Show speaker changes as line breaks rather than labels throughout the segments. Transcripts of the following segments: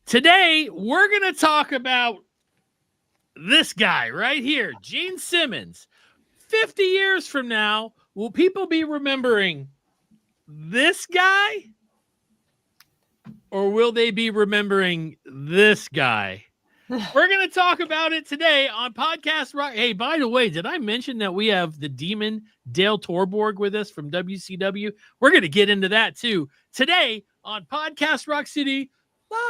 Today, we're going to talk about this guy right here, Gene Simmons. 50 years from now, will people be remembering this guy? Or will they be remembering this guy? We're going to talk about it today on Podcast Rock. Hey, by the way, did I mention that we have the demon Dale Torborg with us from WCW? We're going to get into that too today on Podcast Rock City Live.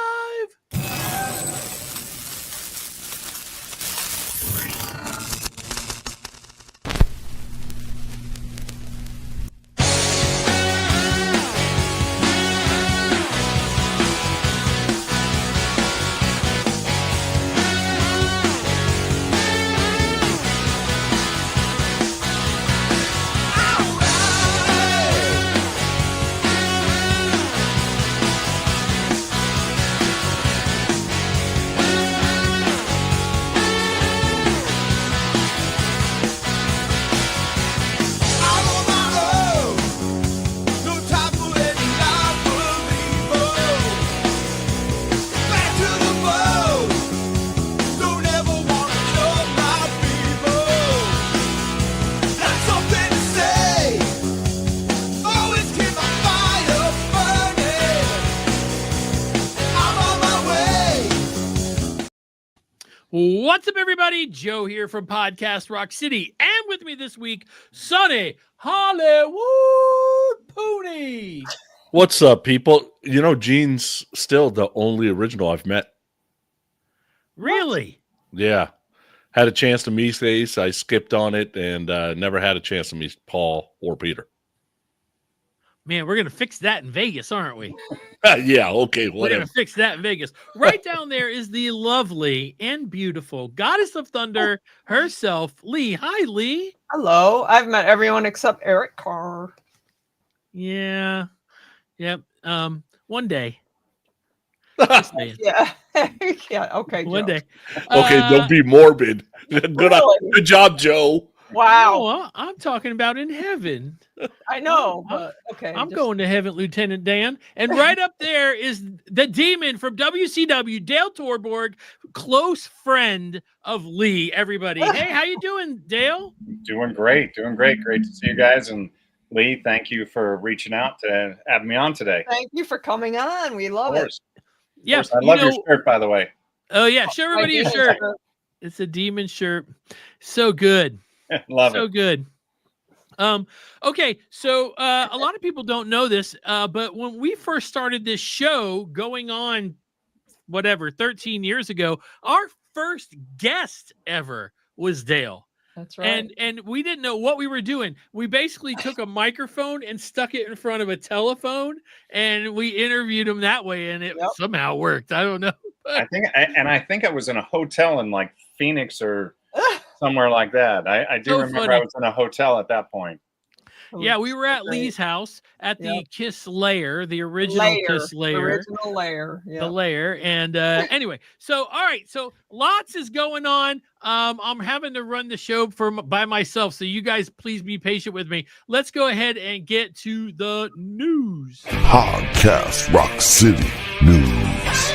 What's up, everybody? Joe here from Podcast Rock City. And with me this week, Sonny Hollywood Pooney.
What's up, people? You know, Gene's still the only original I've met.
Really?
Yeah. Had a chance to meet Ace. I skipped on it and never had a chance to meet Paul or Peter.
Man, we're going to fix that in Vegas, aren't we?
Yeah, okay,
We're
whatever.
going to fix that in Vegas. Right down there is the lovely and beautiful Goddess of Thunder herself, Lee. Hi, Lee.
Hello. I've met everyone except Eric Carr.
Yeah. Yep. One day.
Yeah. Yeah. Okay.
One
Joe.
day.
Okay, don't be morbid. Good job, Joe.
Wow.
No, I'm talking about in heaven.
I know, but okay.
I'm going to heaven, Lieutenant Dan. And right up there is the demon from WCW, Dale Torborg, close friend of Lee, everybody. Hey, how you doing, Dale?
Doing great. Great to see you guys. And Lee, thank you for reaching out to have me on today.
Thank you for coming on. We love it.
Yeah,
I love your shirt, by the way.
Oh, yeah. Show everybody your shirt. It's a demon shirt. So good.
Love it.
So good. Okay, so a lot of people don't know this, but when we first started this show going on, 13 years ago, our first guest ever was Dale.
That's right.
And we didn't know what we were doing. We basically took a microphone and stuck it in front of a telephone, and we interviewed him that way, and it somehow worked. I don't know.
I think I was in a hotel in like Phoenix or somewhere like that. I do remember funny. I was in a hotel at that point.
Yeah, we were at Lee's house at the Kiss Lair, the original Kiss Lair.
Original Lair. Yeah.
The Lair. And anyway, so all right, so lots is going on. I'm having to run the show by myself, so you guys please be patient with me. Let's go ahead and get to the news.
Podcast Rock City News.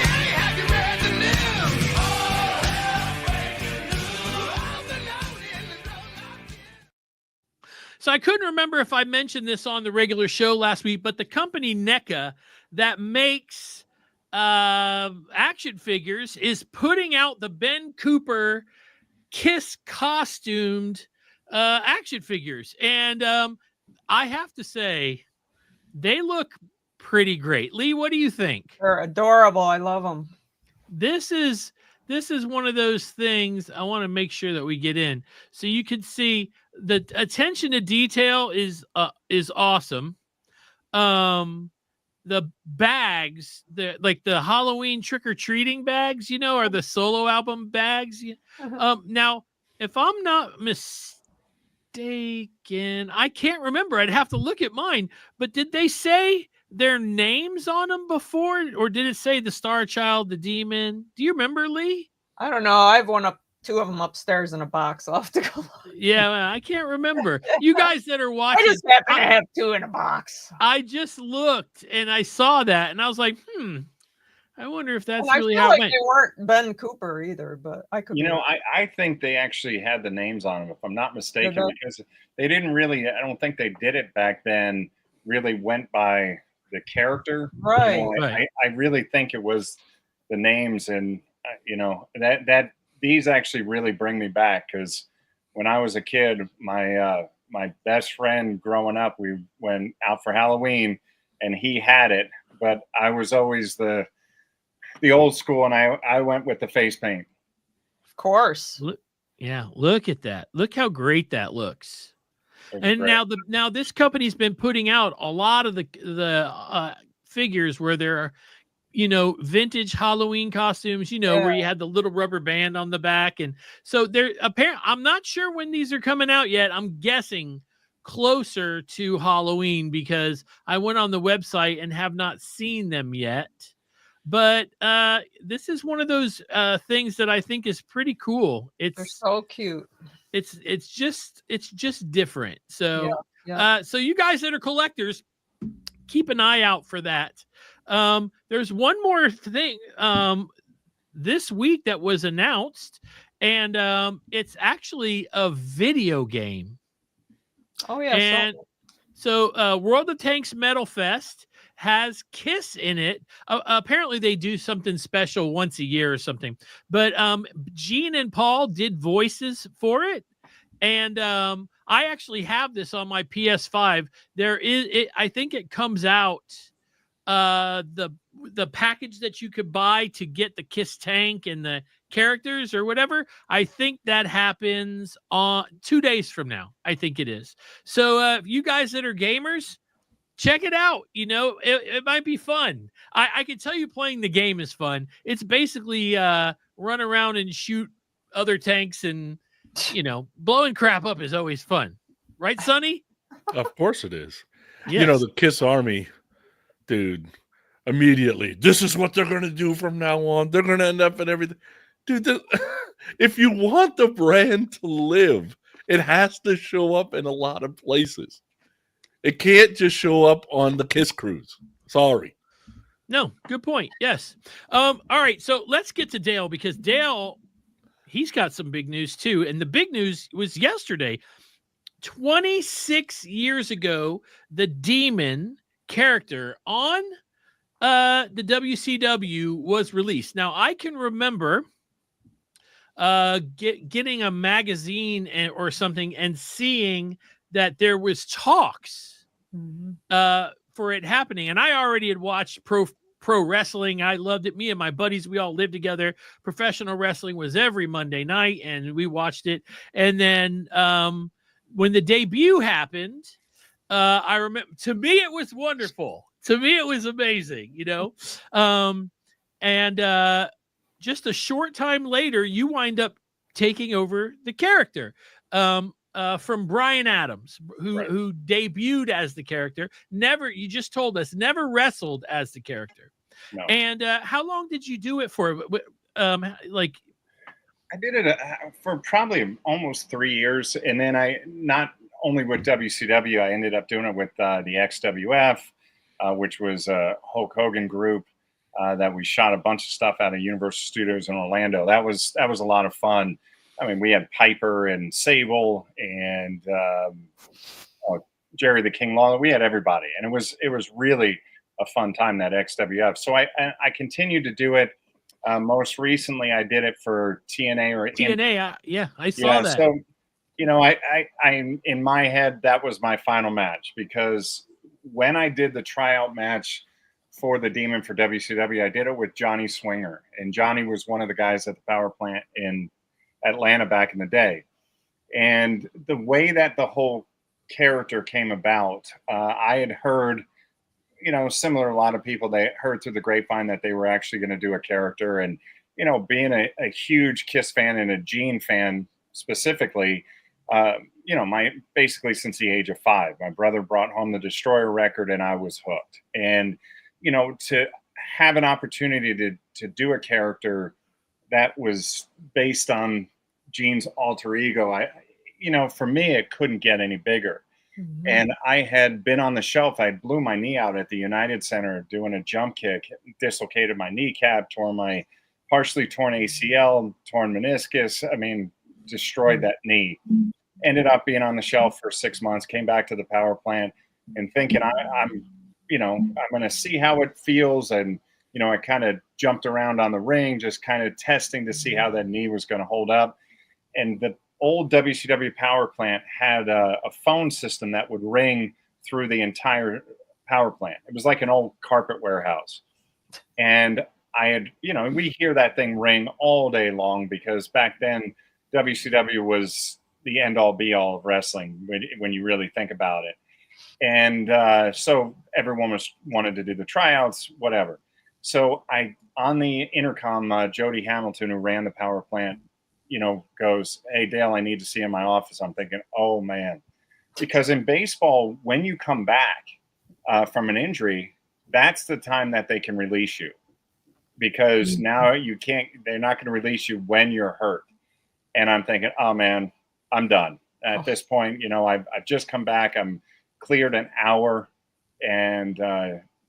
So I couldn't remember if I mentioned this on the regular show last week, but the company NECA that makes action figures is putting out the Ben Cooper Kiss costumed action figures. And I have to say, they look pretty great. Lee, what do you think?
They're adorable. I love them.
This is one of those things I want to make sure that we get in. So you can see the attention to detail is awesome. The bags, the Halloween trick-or-treating bags, are the solo album bags. Now, if I'm not mistaken, I can't remember. I'd have to look at mine. But did they say their names on them before, or did it say the Star Child, the Demon? Do you remember, Lee?
I don't know. I have two of them upstairs in a box. I'll have to go.
Yeah, I can't remember. You guys that are watching,
I just happen to have two in a box.
I just looked and I saw that, and I was like, I wonder if that's
And I
really
feel
how
like
it went.
they weren't Ben Cooper either, but I could.
You
be
know,
wrong.
I think they actually had the names on them, if I'm not mistaken,
they?
because they didn't really, I don't think they did it back then, really went by the character.
Right.
Right.
I really think it was the names, and that these actually really bring me back, because when I was a kid, my best friend growing up, we went out for Halloween, and he had it, but I was always the old school, and I went with the face paint.
Of course.
Look at that. Look how great that looks.
It was
And
great.
now this company's been putting out a lot of the figures where there are, vintage Halloween costumes, where you had the little rubber band on the back. And so they're apparently, I'm not sure when these are coming out yet. I'm guessing closer to Halloween, because I went on the website and have not seen them yet. But this is one of those things that I think is pretty cool.
They're so cute.
It's just different. So
Yeah.
so you guys that are collectors, keep an eye out for that. There's one more thing this week that was announced, and it's actually a video game.
Oh yeah.
And so World of Tanks Metal Fest has Kiss in it. Apparently they do something special once a year or something. But Gene and Paul did voices for it. And I actually have this on my PS5. I think it comes out the package that you could buy to get the Kiss tank and the characters or whatever. I think that happens on 2 days from now. I think it is. So if you guys that are gamers, check it out. It might be fun. I can tell you playing the game is fun. It's basically run around and shoot other tanks, and blowing crap up is always fun. Right, Sonny?
Of course it is.
Yes.
The Kiss Army, dude, immediately, this is what they're going to do from now on. They're going to end up in everything. Dude, if you want the brand to live, it has to show up in a lot of places. It can't just show up on the Kiss cruise. Sorry.
No, good point. Yes. All right. So let's get to Dale, because Dale, he's got some big news too. And the big news was yesterday. 26 years ago, the Demon character on the WCW was released. Now, I can remember getting a magazine or something and seeing that there was talks for it happening. And I already had watched pro wrestling. I loved it. Me and my buddies, we all lived together. Professional wrestling was every Monday night, and we watched it. And then when the debut happened, I remember, to me, it was wonderful. To me, it was amazing, and just a short time later, you wind up taking over the character from Bryan Adams, who debuted as the character. You just told us, never wrestled as the character.
No.
And how long did you do it for?
I did it for probably almost 3 years, and then I not only with WCW, I ended up doing it with the XWF, which was a Hulk Hogan group that we shot a bunch of stuff out of Universal Studios in Orlando. That was a lot of fun. I mean, we had Piper and Sable and Jerry the King Lawler. We had everybody, and it was really a fun time, that XWF. So I continued to do it. Most recently, I did it for TNA or
TNA. I saw that.
So, I in my head, that was my final match, because when I did the tryout match for the Demon for WCW, I did it with Johnny Swinger, and Johnny was one of the guys at the power plant in Atlanta back in the day. And the way that the whole character came about, I had heard, similar, a lot of people, they heard through the grapevine that they were actually going to do a character. And, being a huge Kiss fan and a Gene fan specifically, basically since the age of 5, my brother brought home the Destroyer record and I was hooked. And, to have an opportunity to do a character that was based on Gene's alter ego, for me, it couldn't get any bigger.
Mhm.
And I had been on the shelf. I blew my knee out at the United Center doing a jump kick, dislocated my kneecap, partially torn ACL, torn meniscus. I mean, destroyed that knee. Ended up being on the shelf for 6 months, came back to the power plant and thinking I'm going to see how it feels. And, I kind of jumped around on the ring, just kind of testing to see how that knee was going to hold up. And the old WCW power plant had a phone system that would ring through the entire power plant. It was like an old carpet warehouse. And I had, we hear that thing ring all day long because back then WCW was the end all be all of wrestling when you really think about it. And so everyone wanted to do the tryouts, whatever. So on the intercom, Jody Hamilton, who ran the power plant, goes, "Hey, Dale, I need to see you in my office." I'm thinking, oh, man. Because in baseball, when you come back from an injury, that's the time that they can release you. Because now they're not going to release you when you're hurt. And I'm thinking, oh, man, I'm done. At this point, I've just come back. I'm cleared an hour. And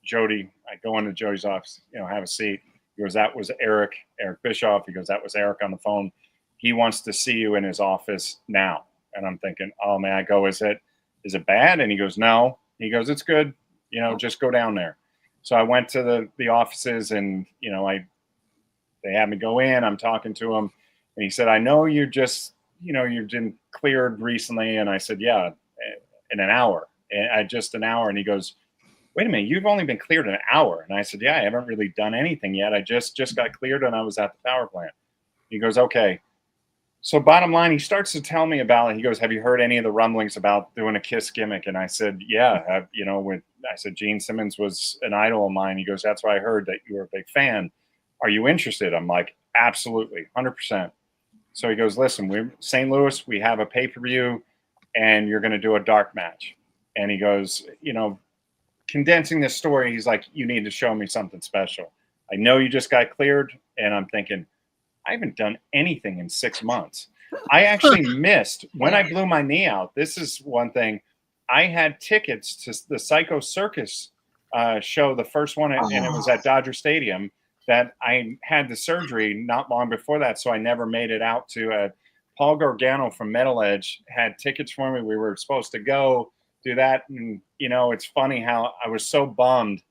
Jody, I go into Jody's office, have a seat. He goes, "That was Eric Bischoff." He goes, "That was Eric on the phone. He wants to see you in his office now." And I'm thinking, oh, man. I go, is it bad? And he goes, "No." He goes, "It's good. Just go down there." So I went to the offices and, they had me go in. I'm talking to him. And he said, "I know you're just, you've been cleared recently." And I said, "Yeah, in an hour." And just an hour. And he goes, "Wait a minute, you've only been cleared an hour." And I said, "Yeah, I haven't really done anything yet. I just got cleared and I was at the power plant." He goes, "Okay." So bottom line, he starts to tell me about it. He goes, "Have you heard any of the rumblings about doing a Kiss gimmick?" And I said, "Yeah, I said, Gene Simmons was an idol of mine." He goes, "That's why I heard that you were a big fan. Are you interested?" I'm like, "Absolutely, 100%. So he goes, "Listen, we're St. Louis. We have a pay-per-view and you're going to do a dark match." And he goes, condensing this story, he's like, "You need to show me something special. I know you just got cleared." And I'm thinking, I haven't done anything in 6 months. I actually missed when I blew my knee out. This is one thing. I had tickets to the Psycho Circus show, the first one, and it was at Dodger Stadium. That I had the surgery not long before that, so I never made it out to. Paul Gargano from Metal Edge had tickets for me. We were supposed to go do that, and it's funny how I was so bummed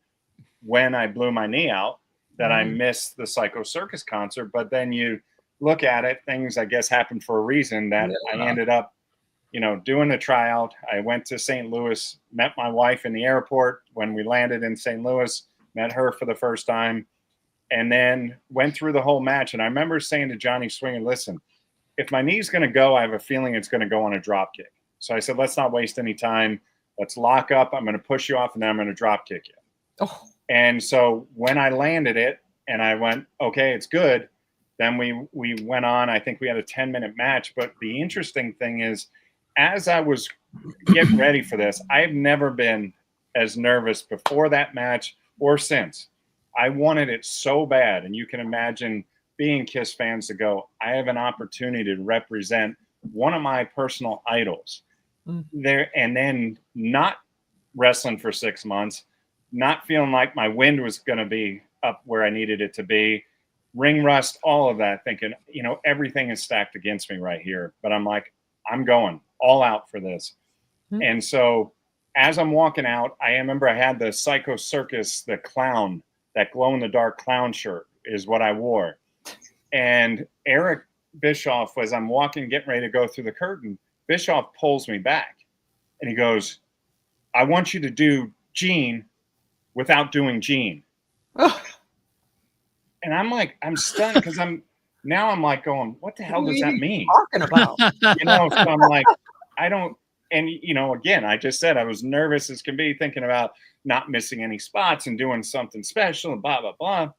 when I blew my knee out that I missed the Psycho Circus concert. But then you look at it, things I guess happened for a reason that I ended up, doing the tryout. I went to St. Louis, met my wife in the airport when we landed in St. Louis, met her for the first time, and then went through the whole match. And I remember saying to Johnny Swinger, "Listen, if my knee's going to go, I have a feeling it's going to go on a drop kick." So I said, "Let's not waste any time. Let's lock up. I'm going to push you off, and then I'm going to drop kick you."
Oh.
And so when I landed it and I went, "Okay, it's good," then we went on. I think we had a 10-minute match. But the interesting thing is, as I was getting ready for this, I've never been as nervous before that match or since. I wanted it so bad. And you can imagine being Kiss fans to go, I have an opportunity to represent one of my personal idols there, and then not wrestling for 6 months, not feeling like my wind was going to be up where I needed it to be, ring rust, all of that, thinking, everything is stacked against me right here. But I'm like, I'm going all out for this. And so as I'm walking out, I remember I had the Psycho Circus, the clown, that glow-in-the-dark clown shirt is what I wore. And Eric Bischoff, as I'm walking, getting ready to go through the curtain, Bischoff pulls me back. And he goes, "I want you to do Gene without doing Gene." And I'm like, I'm stunned because I'm like going, what the hell does that mean?
Talking about?
So I'm like, I don't, and again, I just said I was nervous as can be, thinking about not missing any spots and doing something special and blah, blah, blah.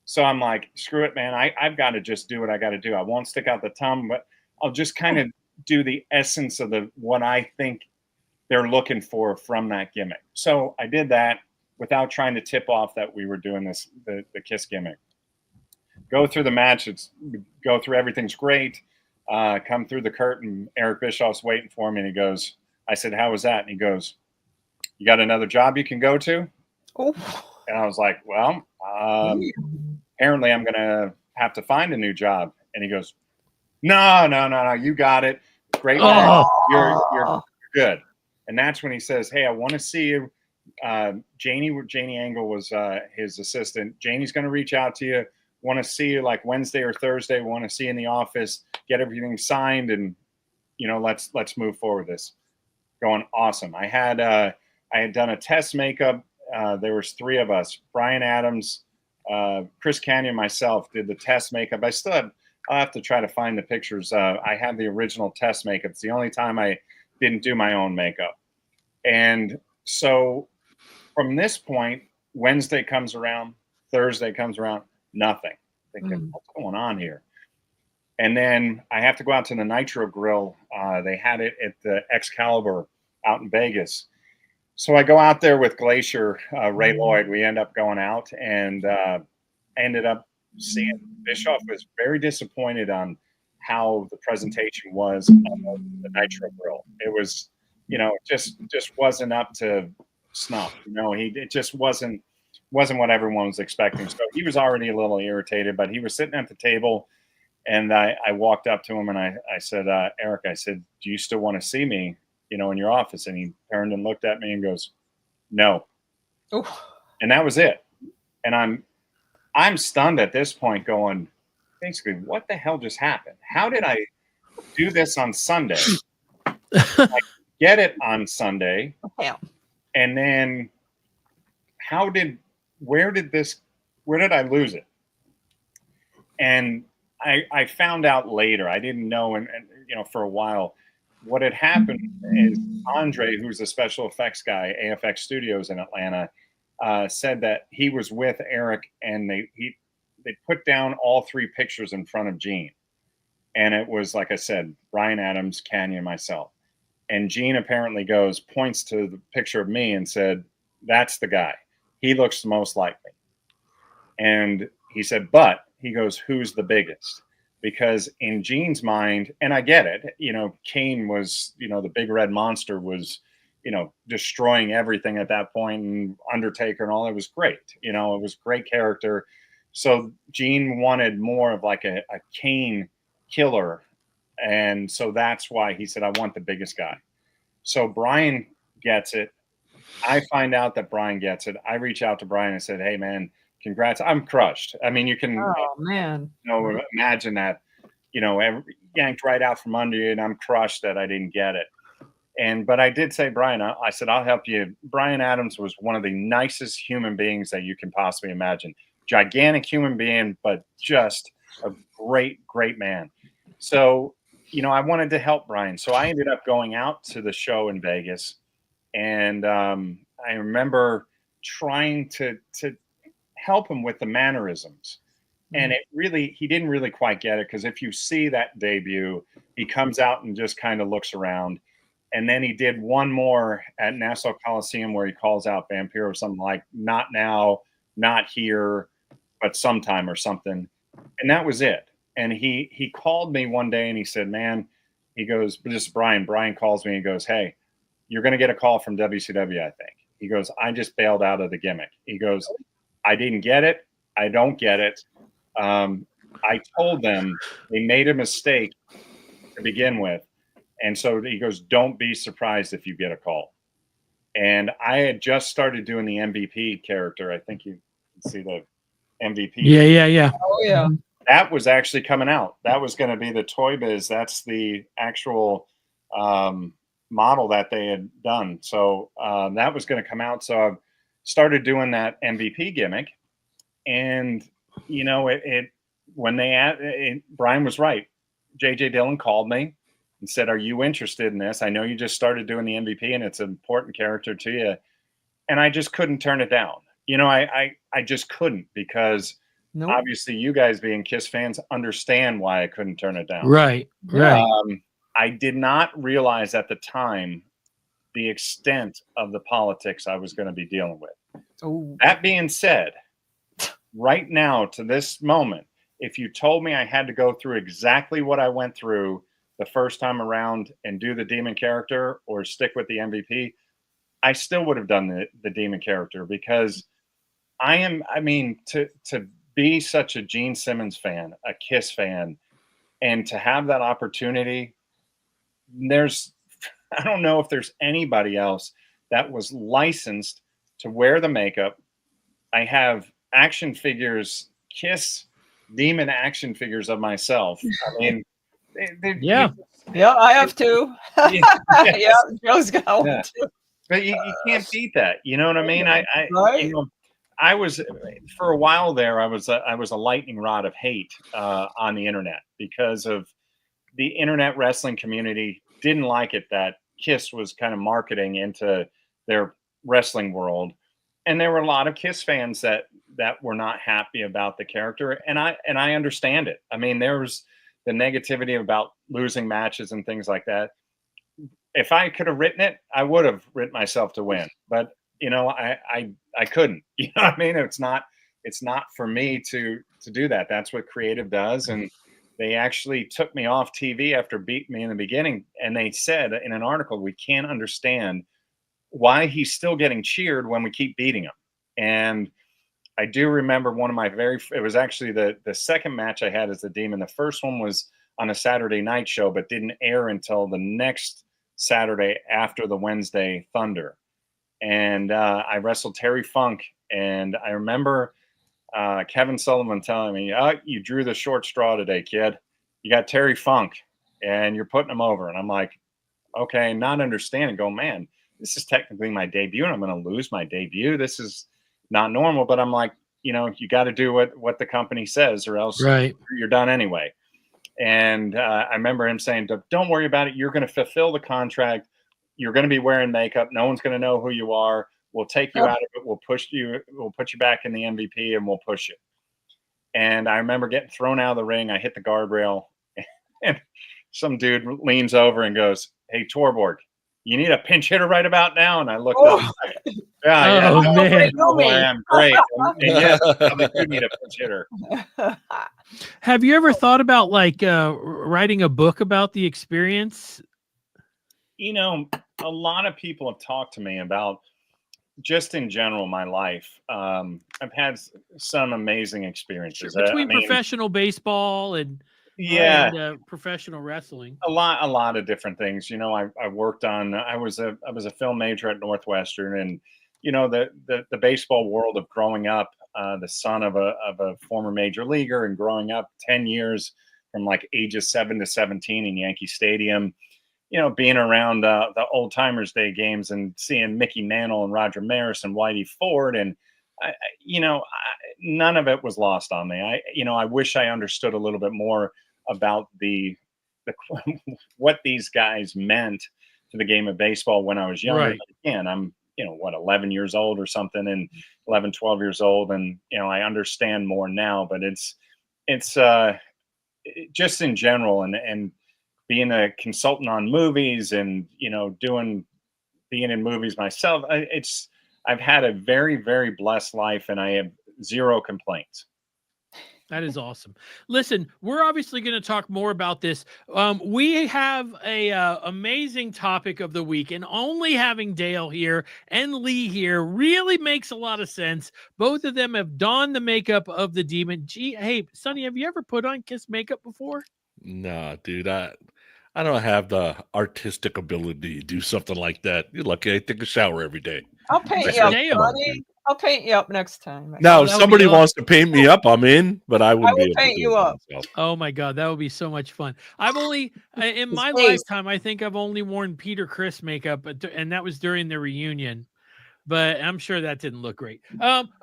So I'm like, screw it, man. I've got to just do what I got to do. I won't stick out the tongue, but I'll just kind of do the essence of what I think they're looking for from that gimmick. So I did that without trying to tip off that we were doing the Kiss gimmick. Go through the match. Go through everything's great. Come through the curtain. Eric Bischoff's waiting for me, and he goes, I said, how was that? And he goes, you got another job you can go to?
Oh.
And I was like, well, apparently I'm going to have to find a new job. And he goes, no, you got it. Great.
Oh.
You're good. And that's when he says, hey, I want to see you. Janie Angle was his assistant. Janie's going to reach out to you. Want to see you like Wednesday or Thursday. Want to see you in the office, get everything signed, and let's move forward this. Going awesome. I had done a test makeup. There was 3 of us. Brian Adams, Chris Canyon, myself did the test makeup. I'll have to try to find the pictures. I had the original test makeup. It's the only time I didn't do my own makeup. And so from this point, Wednesday comes around, Thursday comes around, nothing. Thinking, what's going on here? And then I have to go out to the Nitro Grill. They had it at the Excalibur out in Vegas. So I go out there with Glacier, Ray Lloyd. We end up going out and ended up seeing Bischoff was very disappointed on how the presentation was on the Nitro Grill. It was, just wasn't up to snuff. It just wasn't what everyone was expecting. So he was already a little irritated, but he was sitting at the table. And I walked up to him and I said, Eric, I said, do you still want to see me, in your office? And he turned and looked at me and goes, no.
Oof.
And that was it. And I'm stunned at this point going, basically, what the hell just happened? How did I do this on Sunday? I get it on Sunday.
Hell.
And then where did I lose it? And I found out later. I didn't know, and for a while, what had happened is Andre, who's a special effects guy, AFX Studios in Atlanta, said that he was with Eric, and they put down all 3 pictures in front of Gene, and it was, like I said, Brian Adams, Canyon, myself, and Gene apparently points to the picture of me and said, "That's the guy. He looks the most like me," and he said, but he goes, who's the biggest? Because in Gene's mind, and I get it, Kane was, the big red monster was, destroying everything at that point, and Undertaker and all. It was great. It was great character. So Gene wanted more of like a Kane killer. And so that's why he said, I want the biggest guy. So Brian gets it. I find out that Brian gets it. I reach out to Brian and said, hey, man, congrats. I'm crushed. I mean, you can imagine that, yanked right out from under you, and I'm crushed that I didn't get it. But I did say, Brian, I said, I'll help you. Brian Adams was one of the nicest human beings that you can possibly imagine. Gigantic human being, but just a great, great man. So, I wanted to help Brian. So I ended up going out to the show in Vegas. And I remember trying to help him with the mannerisms. And he didn't really quite get it, because if you see that debut, he comes out and just kind of looks around. And then he did one more at Nassau Coliseum where he calls out Vampiro or something like, not now, not here, but sometime or something. And that was it. And he called me one day and he said, man, he goes, this is Brian. Brian calls me and he goes, hey, you're going to get a call from WCW, I think. He goes, I just bailed out of the gimmick. He goes, I didn't get it. I don't get it. I told them they made a mistake to begin with. And so he goes, don't be surprised if you get a call. And I had just started doing the MVP character. I think you can see the MVP.
Yeah.
Oh, yeah.
That was actually coming out. That was going to be the Toy Biz. That's the actual model that they had done. So that was going to come out. So I started doing that MVP gimmick. And, Brian was right. JJ Dillon called me and said, are you interested in this? I know you just started doing the MVP and it's an important character to you. And I just couldn't turn it down. I just couldn't, because obviously you guys being Kiss fans understand why I couldn't turn it down.
Right.
I did not realize at the time the extent of the politics I was going to be dealing with.
Oh.
That being said, right now to this moment, if you told me I had to go through exactly what I went through the first time around and do the demon character or stick with the MVP, I still would have done the demon character, because to be such a Gene Simmons fan, a Kiss fan, and to have that opportunity, I don't know if there's anybody else that was licensed to wear the makeup. I have action figures, Kiss demon action figures of myself. I mean,
Yeah.
Yeah, I have two. Yeah, Joe's got one
Yeah.
too.
But you can't beat that. You know what I mean?
Right.
I was, for a while there, I was a lightning rod of hate on the internet, because of the internet wrestling community didn't like it that Kiss was kind of marketing into their wrestling world. And there were a lot of Kiss fans that were not happy about the character. And I understand it. I mean, there was the negativity about losing matches and things like that. If I could have written it, I would have written myself to win. But I couldn't. You know what I mean? It's not for me to do that. That's what creative does. And they actually took me off TV after beating me in the beginning. And they said in an article, we can't understand why he's still getting cheered when we keep beating him. And I do remember one of my it was actually the second match I had as the Demon. The first one was on a Saturday night show, but didn't air until the next Saturday after the Wednesday Thunder. And I wrestled Terry Funk. And I remember Kevin Sullivan telling me, you drew the short straw today, kid. You got Terry Funk and you're putting him over. And I'm like, okay, not understanding, go, man, this is technically my debut and I'm going to lose my debut. This is not normal. But I'm like, you got to do what the company says, or else you're done anyway. And I remember him saying, don't worry about it. You're going to fulfill the contract. You're going to be wearing makeup. No one's going to know who you are. We'll take you out of it. We'll put you back in the MVP and we'll push you. And I remember getting thrown out of the ring. I hit the guardrail and some dude leans over and goes, hey, Torborg, you need a pinch hitter right about now? And I looked up. Yeah.
Oh, man.
I am great. And yes, I do need a pinch hitter.
Have you ever thought about writing a book about the experience?
A lot of people have talked to me about, just in general, my life. I've had some amazing experiences
between professional baseball and professional wrestling.
A lot of different things. I worked on. I was a film major at Northwestern, and the baseball world of growing up, the son of a former major leaguer, and growing up 10 years from like ages 7 to 17 in Yankee Stadium. Being around the old timers day games and seeing Mickey Mantle and Roger Maris and Whitey Ford. And, none of it was lost on me. I wish I understood a little bit more about the what these guys meant to the game of baseball when I was younger.
Right.
But again, I'm, 11 years old or something, and 11, 12 years old. And, I understand more now, but it's just in general, and being a consultant on movies and, being in movies myself, I've had a very, very blessed life, and I have zero complaints.
That is awesome. Listen, we're obviously going to talk more about this. We have a amazing topic of the week, and only having Dale here and Lee here really makes a lot of sense. Both of them have donned the makeup of the Demon. Hey, Sonny, have you ever put on Kiss makeup before?
Nah, dude, I don't have the artistic ability to do something like that. You're lucky I take a shower every day.
I'll paint you up, buddy. I'll paint you up next time.
Now, if somebody wants to paint me up, I'm in, but I wouldn't be able to
paint you up.
myself.
Oh my God, that would be so much fun. I've only, in my lifetime, I think I've only worn Peter Criss makeup, and that was during the reunion. But I'm sure that didn't look great.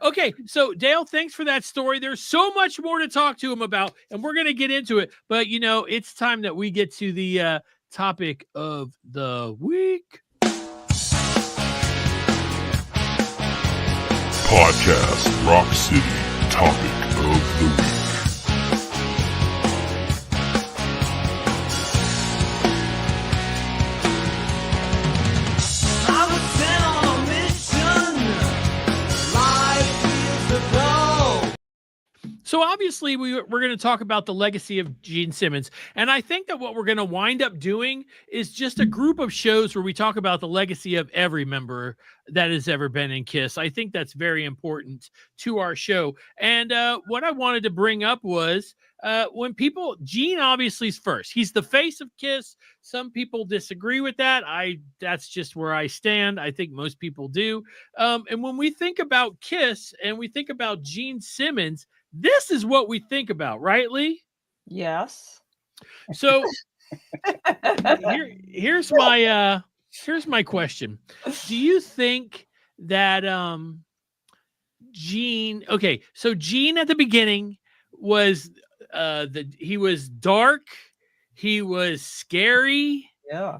Okay, so Dale, thanks for that story. There's so much more to talk to him about, and we're going to get into it. But, it's time that we get to the topic of the week.
Podcast Rock City Topic of the Week.
So obviously we're going to talk about the legacy of Gene Simmons. And I think that what we're going to wind up doing is just a group of shows where we talk about the legacy of every member that has ever been in KISS. I think that's very important to our show. And what I wanted to bring up was when people, Gene obviously is first. He's the face of KISS. Some people disagree with that. That's just where I stand. I think most people do. And when we think about KISS and we think about Gene Simmons, this is what we think about, right, Lee?
Yes.
So here's my question. Do you think that Gene, okay, so Gene at the beginning was he was dark, he was scary.
Yeah.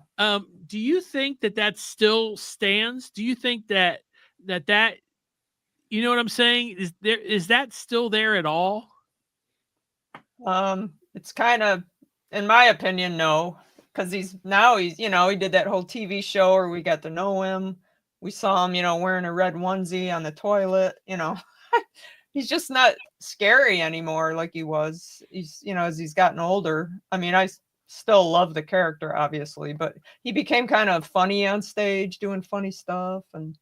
Do you think that still stands? Do you think that you know what I'm saying? Is that still there at all?
It's kind of, in my opinion, no, because he's he did that whole TV show where we got to know him. We saw him, wearing a red onesie on the toilet. He's just not scary anymore like he was. He's, as he's gotten older. I mean, I still love the character, obviously, but he became kind of funny on stage, doing funny stuff, and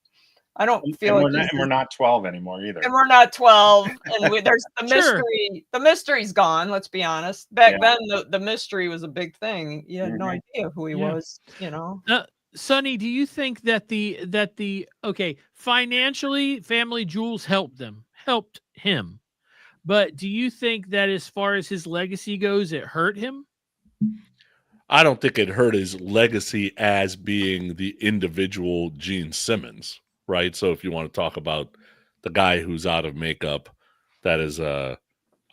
I don't feel like
we're not 12 anymore either.
And we're not 12. And there's the
Sure.
mystery. The mystery's gone. Let's be honest. Back then, the mystery was a big thing. You had no idea who he was.
Sonny, do you think that okay, financially, Family Jewels helped him, but do you think that as far as his legacy goes, it hurt him?
I don't think it hurt his legacy as being the individual Gene Simmons, right? So if you want to talk about the guy who's out of makeup, that is a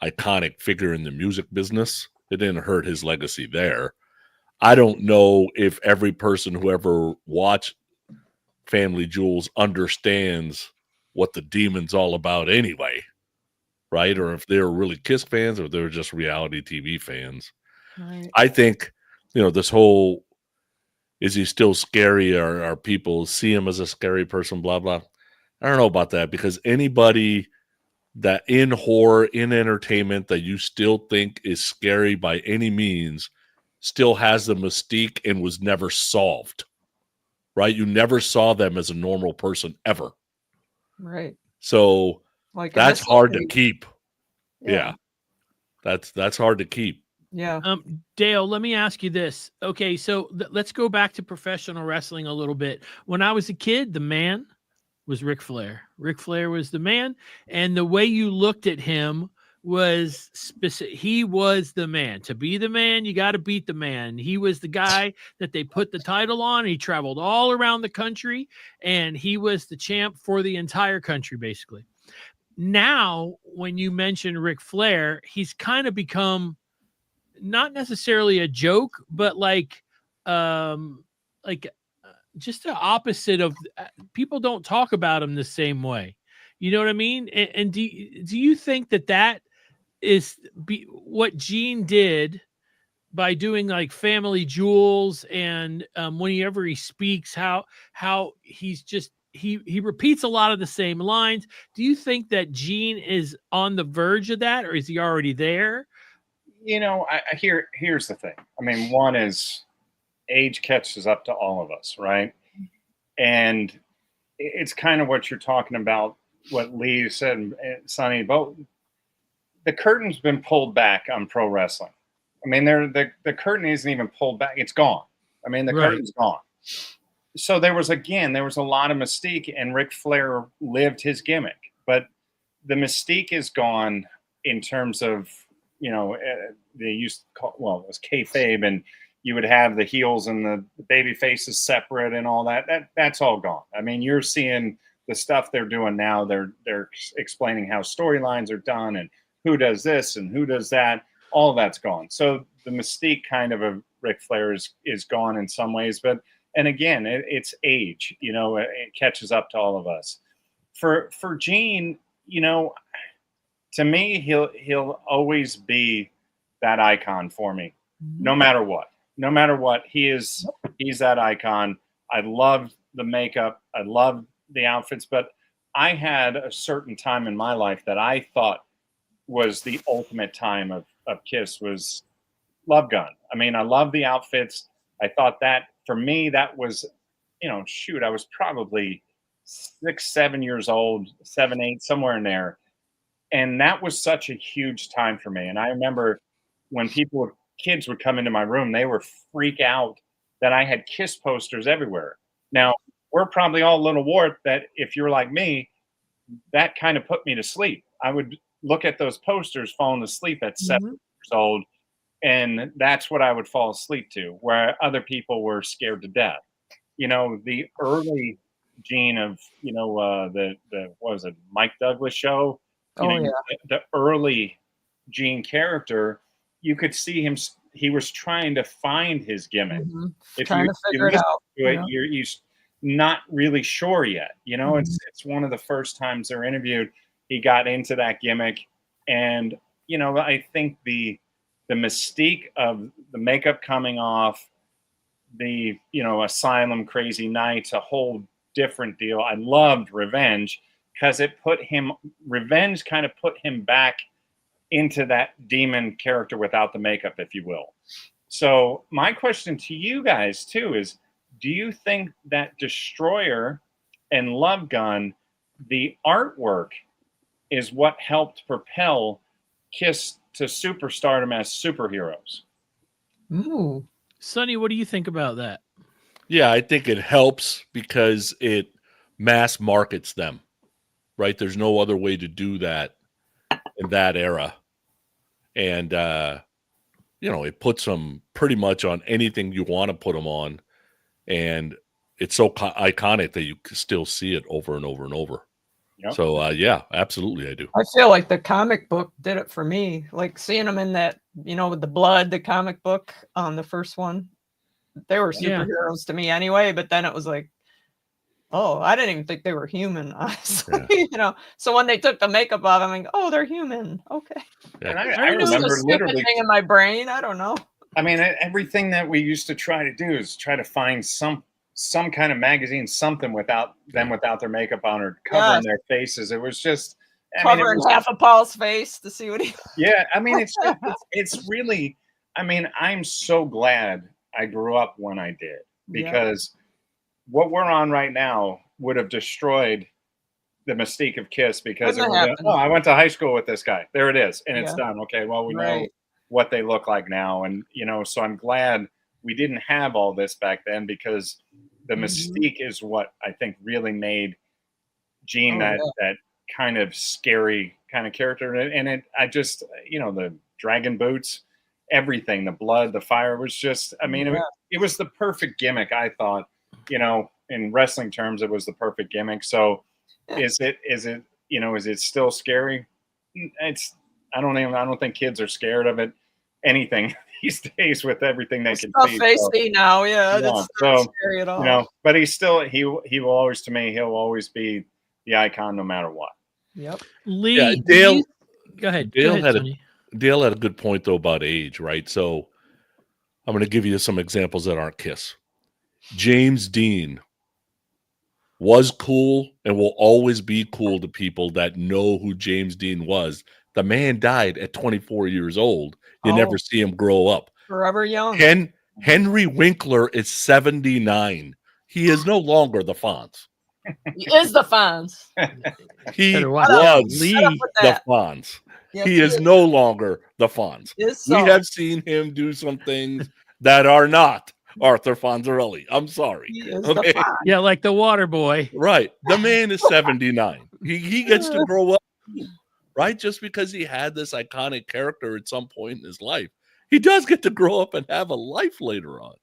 iconic figure in the music business, it didn't hurt his legacy there. I don't know if every person who ever watched Family Jewels understands what the demon's all about anyway, right? Or if they're really KISS fans or they're just reality TV fans.
Right.
I think, this whole, is he still scary, or people see him as a scary person, blah, blah. I don't know about that, because anybody that in horror, in entertainment, that you still think is scary by any means still has the mystique and was never solved, right? You never saw them as a normal person ever.
Right.
So
Like
that's hard to keep. Yeah. That's hard to keep.
Yeah.
Dale, let me ask you this. Okay, so let's go back to professional wrestling a little bit. When I was a kid, the man was Ric Flair. Ric Flair was the man, and the way you looked at him was specific. He was the man. To be the man, you got to beat the man. He was the guy that they put the title on. He traveled all around the country, and he was the champ for the entire country, basically. Now, when you mention Ric Flair, he's kind of become not necessarily a joke, but just the opposite of people don't talk about him the same way. You know what I mean? And do you think that is what Gene did by doing like Family Jewels, and whenever he speaks, how he's just he repeats a lot of the same lines? Do you think that Gene is on the verge of that, or is he already there?
Here's the thing. I mean, one is age catches up to all of us, right? And it's kind of what you're talking about, what Lee said, and Sonny, but the curtain's been pulled back on pro wrestling. I mean, the curtain isn't even pulled back. It's gone. I mean, the curtain's gone. So there was a lot of mystique, and Ric Flair lived his gimmick. But the mystique is gone in terms of, they used to call, well, it was kayfabe, and you would have the heels and the baby faces separate and all that. That's all gone. I mean, you're seeing the stuff they're doing now. They're explaining how storylines are done and who does this and who does that. All that's gone. So the mystique kind of Ric Flair is gone in some ways. But, and again, it's age, it catches up to all of us. For Gene, to me, he'll always be that icon for me, no matter what. No matter what, he's that icon. I love the makeup. I love the outfits. But I had a certain time in my life that I thought was the ultimate time of Kiss was Love Gun. I mean, I love the outfits. I thought that for me, that was, shoot, I was probably 6, 7 years old, 7, 8, somewhere in there. And that was such a huge time for me. And I remember when kids would come into my room, they would freak out that I had Kiss posters everywhere. Now, we're probably all a little warped that if you're like me, that kind of put me to sleep. I would look at those posters falling asleep at 7 years old, and that's what I would fall asleep to, where other people were scared to death. The early Gene of, the what was it, Mike Douglas show? The early Gene character, you could see him. He was trying to find his gimmick. If
Trying to figure it out.
You're not really sure yet. It's one of the first times they're interviewed. He got into that gimmick, and I think the mystique of the makeup coming off, the Asylum, Crazy Nights, a whole different deal. I loved Revenge because Revenge kind of put him back into that demon character without the makeup, if you will. So my question to you guys too is, do you think that Destroyer and Love Gun, the artwork, is what helped propel Kiss to superstardom as superheroes?
Ooh.
Sonny, what do you think about that?
Yeah, I think it helps because it mass markets them, right? There's no other way to do that in that era. And, it puts them pretty much on anything you want to put them on. And it's so iconic that you can still see it over and over and over.
Yep.
So, yeah, absolutely I do.
I feel like the comic book did it for me. Like seeing them in that, with the blood, the comic book on the first one. They were superheroes to me anyway, but then it was like, oh, I didn't even think they were human, honestly. So when they took the makeup off, I'm like, oh, they're human. Okay.
Yeah.
And
I remember literally thing in my brain. I don't know.
I mean, everything that we used to try to do is try to find some kind of magazine, something without their makeup on or covering their faces. It was just
covering half of Paul's face to see what he.
Yeah, I mean, it's really. I mean, I'm so glad I grew up when I did, because what we're on right now would have destroyed the mystique of Kiss, because I went to high school with this guy. There it is, and it's done. Okay, well, we know what they look like now, and so I'm glad we didn't have all this back then, because the mystique is what I think really made Gene that kind of scary kind of character. And I just, the dragon boots, everything, the blood, the fire was just, I mean, it was the perfect gimmick, I thought. In wrestling terms, it was the perfect gimmick. So is it still scary? I don't think kids are scared of it, anything these days, with everything they can see.
Facey now, that's not scary at all.
But he's still, he will always, to me, he'll always be the icon no matter what.
Yep.
Lee,
Dale,
go ahead.
Dale had a good point though about age, right? So I'm going to give you some examples that aren't Kiss. James Dean was cool and will always be cool to people that know who James Dean was. The man died at 24 years old. You never see him grow up.
Forever young.
Henry Winkler is 79. He is no longer the Fonz.
He is the Fonz.
He was the Fonz. Yeah, he is no longer the Fonz. We have seen him do some things that are not Arthur Fonzarelli. I'm sorry.
Okay.
Yeah, like the water boy.
Right. The man is 79. He gets to grow up, right? Just because he had this iconic character at some point in his life, he does get to grow up and have a life later on.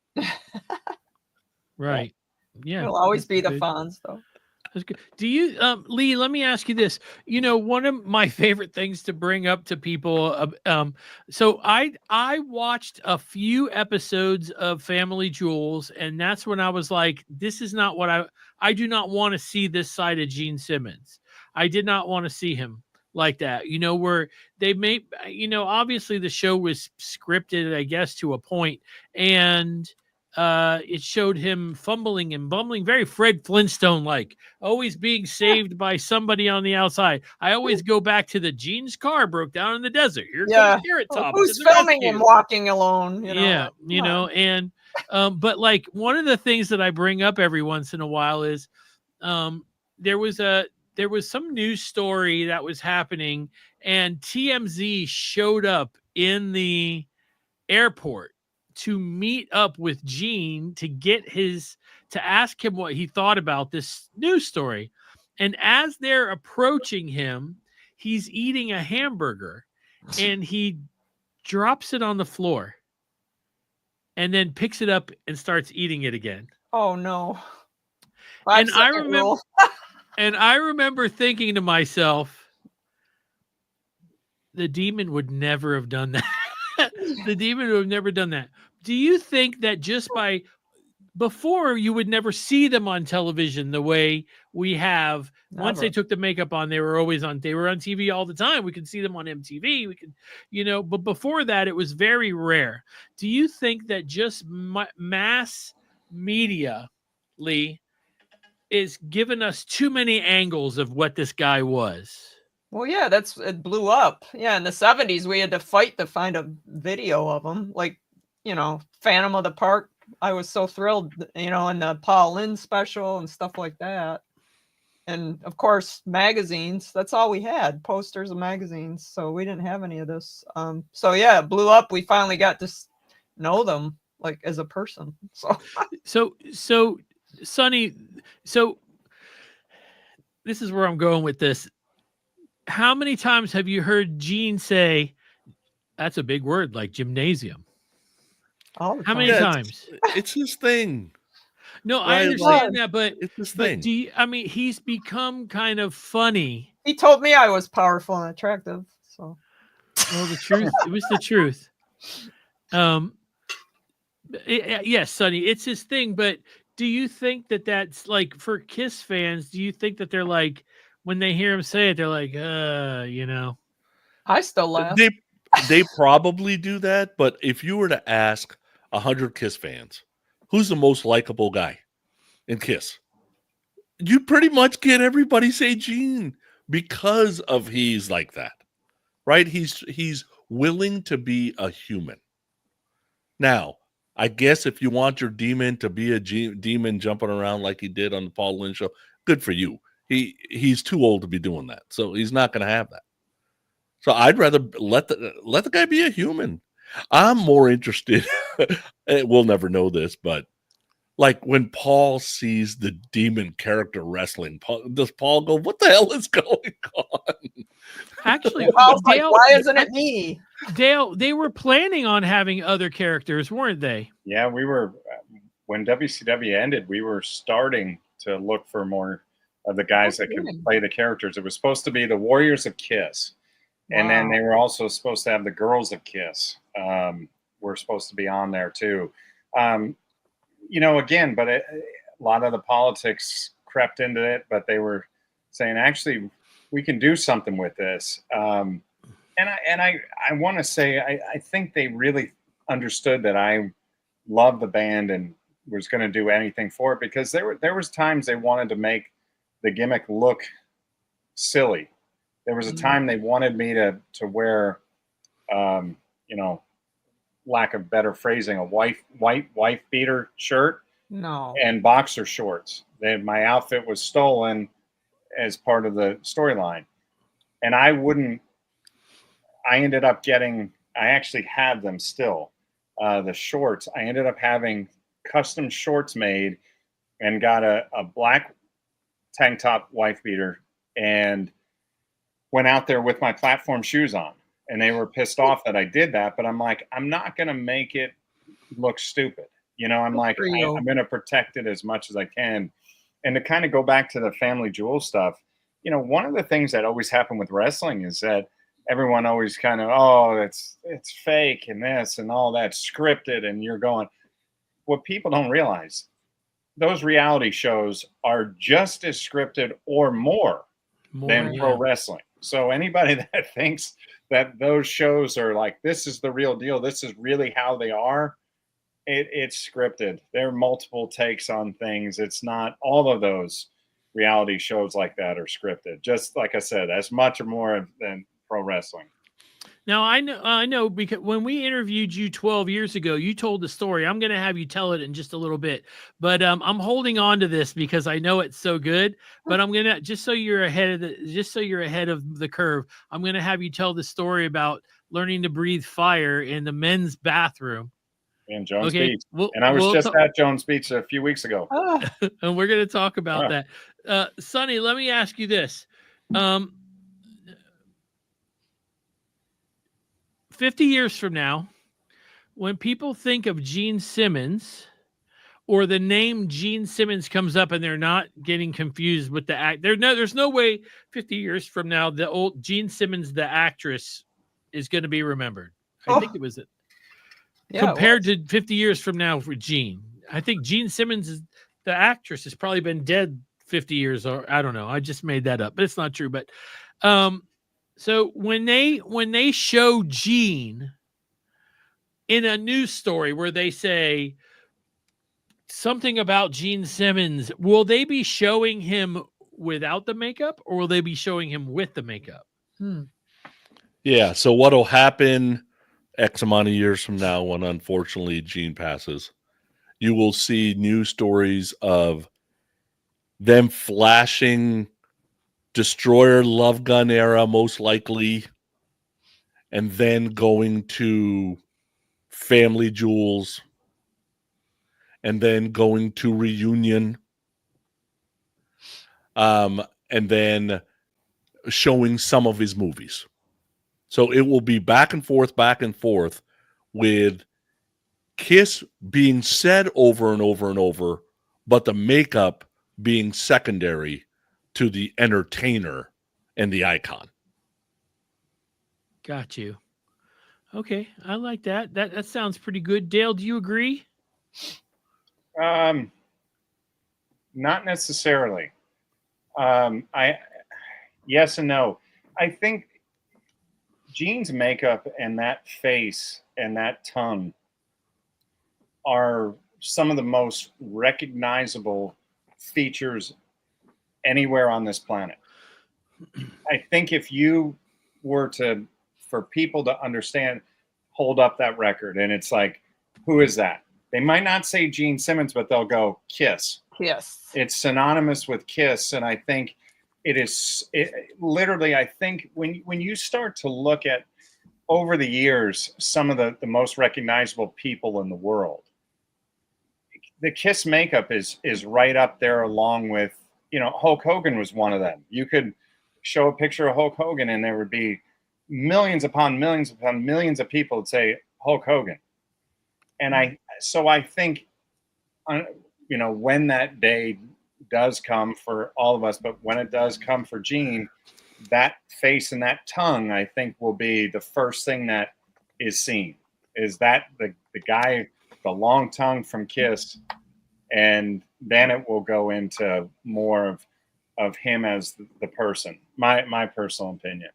Right. Yeah.
He'll always be the Fonz, though.
Do you, Lee, let me ask you this. One of my favorite things to bring up to people, so I watched a few episodes of Family Jewels, and that's when I was like, this is not what I do not want to see this side of Gene Simmons. I did not want to see him like that, where they made, obviously the show was scripted, I guess, to a point, and it showed him fumbling and bumbling, very Fred Flintstone like, always being saved by somebody on the outside. I always go back to the Gene's car broke down in the desert. Here comes Carrot Top.
Who's
to the
filming
rescue.
him walking alone?
Yeah, you know, and but like one of the things that I bring up every once in a while is there was some news story that was happening, and TMZ showed up in the airport to meet up with Gene to ask him what he thought about this news story. And as they're approaching him, he's eating a hamburger and he drops it on the floor and then picks it up and starts eating it again.
Oh no.
And I remember thinking to myself, the demon would never have done that. The demon would have never done that. Do you think that just before you would never see them on television the way we have? Once they took the makeup on, they were always on. They were on TV all the time. We could see them on MTV. We could, but before that, it was very rare. Do you think that just mass media, Lee, is giving us too many angles of what this guy was?
Well, yeah, it blew up. Yeah, in the 70s, we had to fight to find a video of him. Like, Phantom of the Park. I was so thrilled, in the Paul Lynde special and stuff like that. And of course, magazines. That's all we had, posters of magazines. So we didn't have any of this. So yeah, it blew up. We finally got to know them like as a person. So
Sonny, so this is where I'm going with this. How many times have you heard Gene say, that's a big word, like gymnasium?
All the
How
time.
many times?
It's his thing.
No,
Right,
I understand that, but
It's his thing.
He's become kind of funny.
He told me I was powerful and attractive. So,
well, the truth, it was the truth. Yes, Sonny, it's his thing. But do you think that that's like for Kiss fans? Do you think that they're like, when they hear him say it, they're like,
I still laugh.
They probably do that, but if you were to ask 100 Kiss fans, who's the most likable guy in Kiss? You pretty much get everybody say Gene because of he's like that, right? He's willing to be a human. Now, I guess if you want your demon to be a demon jumping around like he did on the Paul Lynde show, good for you. He's too old to be doing that, so he's not going to have that. So I'd rather let the guy be a human. I'm more interested. We'll never know this, but like when Paul sees the demon character wrestling, does Paul go, "What the hell is going on?"
Actually,
Dale, why isn't it me?
Dale, they were planning on having other characters, weren't they?
Yeah, we were. When WCW ended, we were starting to look for more of the guys that could play the characters. It was supposed to be the Warriors of Kiss. And then they were also supposed to have the Girls of Kiss. Were supposed to be on there too. Again, but a lot of the politics crept into it. But they were saying, actually, we can do something with this. And I want to say, I think they really understood that I loved the band and was going to do anything for it, because there was times they wanted to make the gimmick look silly. There was a time they wanted me to wear, lack of better phrasing, a white wife beater shirt, and boxer shorts. My outfit was stolen as part of the storyline, and I ended up getting. I actually have them still. The shorts. I ended up having custom shorts made, and got a black tank top wife beater, and went out there with my platform shoes on, and they were pissed off that I did that. But I'm like, I'm not going to make it look stupid. I'm like, I'm going to protect it as much as I can. And to kind of go back to the family jewel stuff, one of the things that always happened with wrestling is that everyone always kind of, it's fake and this and all that scripted. And you're going, what people don't realize, those reality shows are just as scripted or more than pro wrestling. So anybody that thinks that those shows are like, this is the real deal, this is really how they are, it's scripted. There are multiple takes on things. It's not all of those reality shows like that are scripted. Just like I said, as much or more than pro wrestling.
Now I know because when we interviewed you 12 years ago, you told the story. I'm going to have you tell it in just a little bit, but I'm holding on to this because I know it's so good. But I'm gonna just so you're ahead of the curve. I'm going to have you tell the story about learning to breathe fire in the men's bathroom.
In Jones
Okay,
Beach. And I was just at Jones Beach a few weeks ago.
and we're going to talk about that. Sonny, let me ask you this. 50 years from now, when people think of Gene Simmons or the name Gene Simmons comes up and they're not getting confused with the act, there's no way 50 years from now the old Gene Simmons, the actress, is going to be remembered. I think it was it. Yeah, compared to 50 years from now for Gene. I think Gene Simmons, the actress, has probably been dead 50 years, or I don't know. I just made that up, but it's not true. But so when they show Gene in a news story where they say something about Gene Simmons, will they be showing him without the makeup or will they be showing him with the makeup?
Yeah. So what'll happen X amount of years from now when unfortunately Gene passes, you will see news stories of them flashing Destroyer Love Gun era, most likely, and then going to Family Jewels, and then going to Reunion, and then showing some of his movies. So it will be back and forth with Kiss being said over and over and over, but the makeup being secondary to the entertainer and the icon.
Got you. Okay, I like that. That sounds pretty good. Dale, do you agree?
Not necessarily. Yes and no. I think Gene's makeup and that face and that tongue are some of the most recognizable features anywhere on this planet. I think if you were to, for people to understand, hold up that record and it's like, who is that? They might not say Gene Simmons, but they'll go Kiss.
Yes.
It's synonymous with Kiss. And I think literally, I think when you start to look at over the years, some of the most recognizable people in the world, the Kiss makeup is right up there along with, Hulk Hogan was one of them. You could show a picture of Hulk Hogan and there would be millions upon millions upon millions of people would say Hulk Hogan. And I think, when that day does come for all of us, but when it does come for Gene, that face and that tongue, I think, will be the first thing that is seen. Is that the guy, the long tongue from Kiss, and then it will go into more of him as the person. My personal opinion.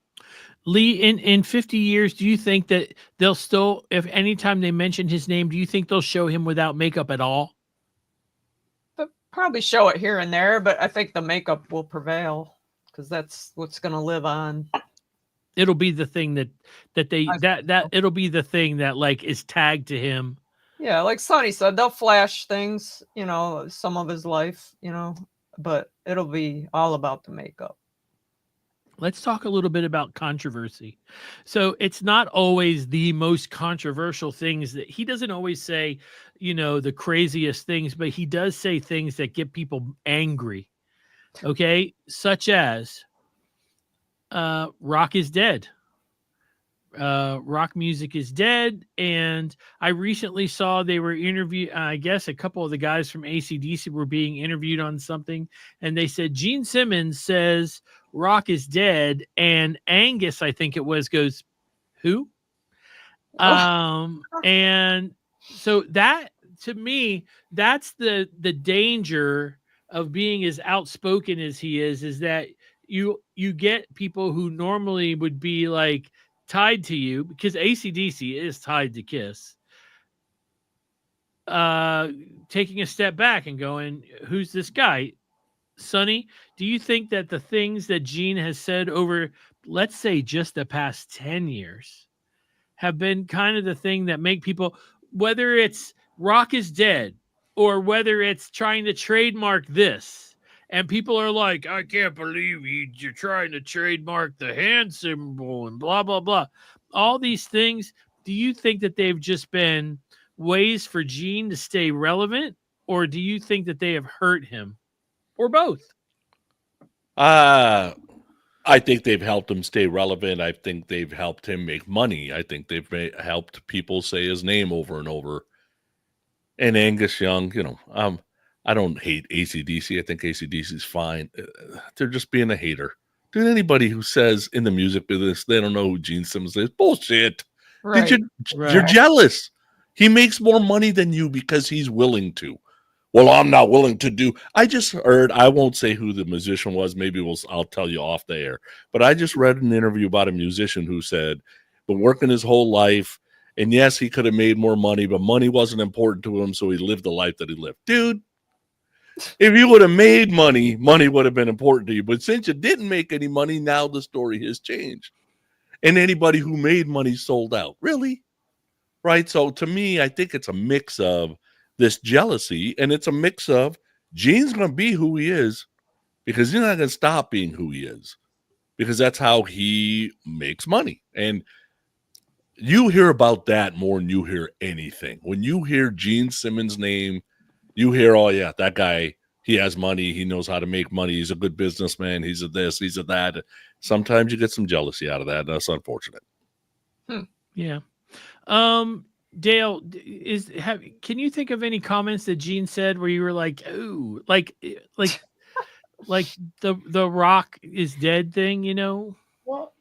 Lee, in 50 years, do you think that they'll still, if anytime they mention his name, do you think they'll show him without makeup at all?
They'll probably show it here and there, but I think the makeup will prevail because that's what's going to live on.
It'll be the thing that it'll be the thing that like is tagged to him.
Yeah, like Sonny said, they'll flash things, some of his life, but it'll be all about the makeup.
Let's talk a little bit about controversy. So it's not always the most controversial things that he doesn't always say, the craziest things, but he does say things that get people angry. Okay. Such as, rock is dead. Rock music is dead. And I recently saw they were I guess a couple of the guys from AC/DC were being interviewed on something. And they said, Gene Simmons says, rock is dead, and Angus, I think it was, goes, who? And so that, to me, that's the danger of being as outspoken as he is that you get people who normally would be like tied to you, because AC/DC is tied to Kiss, taking a step back and going, who's this guy? Sonny, do you think that the things that Gene has said over, let's say, just the past 10 years have been kind of the thing that make people, whether it's Rock is dead or whether it's trying to trademark this, and people are like, I can't believe you're trying to trademark the hand symbol and blah, blah, blah. All these things, do you think that they've just been ways for Gene to stay relevant, or do you think that they have hurt him, or both?
I think they've helped him stay relevant. I think they've helped him make money. I think they've helped people say his name over and over. And Angus Young, I don't hate AC/DC. I think AC/DC is fine. They're just being a hater. Dude, anybody who says in the music business they don't know who Gene Simmons is, bullshit.
Right.
You're jealous. He makes more money than you because he's willing to. Well, I'm not willing to do. I just heard, I won't say who the musician was. Maybe I'll tell you off the air. But I just read an interview about a musician who said, been working his whole life. And yes, he could have made more money, but money wasn't important to him. So he lived the life that he lived. Dude, if you would have made money, money would have been important to you. But since you didn't make any money, now the story has changed. And anybody who made money sold out. Really? Right? So to me, I think it's a mix of this jealousy, and it's a mix of Gene's going to be who he is because he's not going to stop being who he is because that's how he makes money. And you hear about that more than you hear anything. When you hear Gene Simmons' name, you hear, oh, yeah, that guy, he has money. He knows how to make money. He's a good businessman. He's a this, he's a that. Sometimes you get some jealousy out of that. That's unfortunate.
Yeah. Dale, can you think of any comments that Gene said where you were like, "Ooh," like the Rock is dead thing,
Well,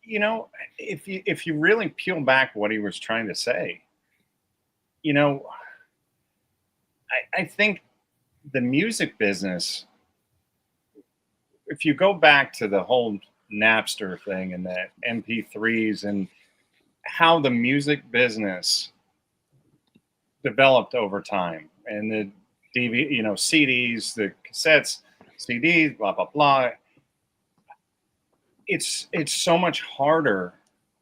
if you really peel back what he was trying to say, I think the music business, if you go back to the whole Napster thing and the MP3s and how the music business developed over time and the DVD, CDs, the cassettes, CDs, blah, blah, blah. It's so much harder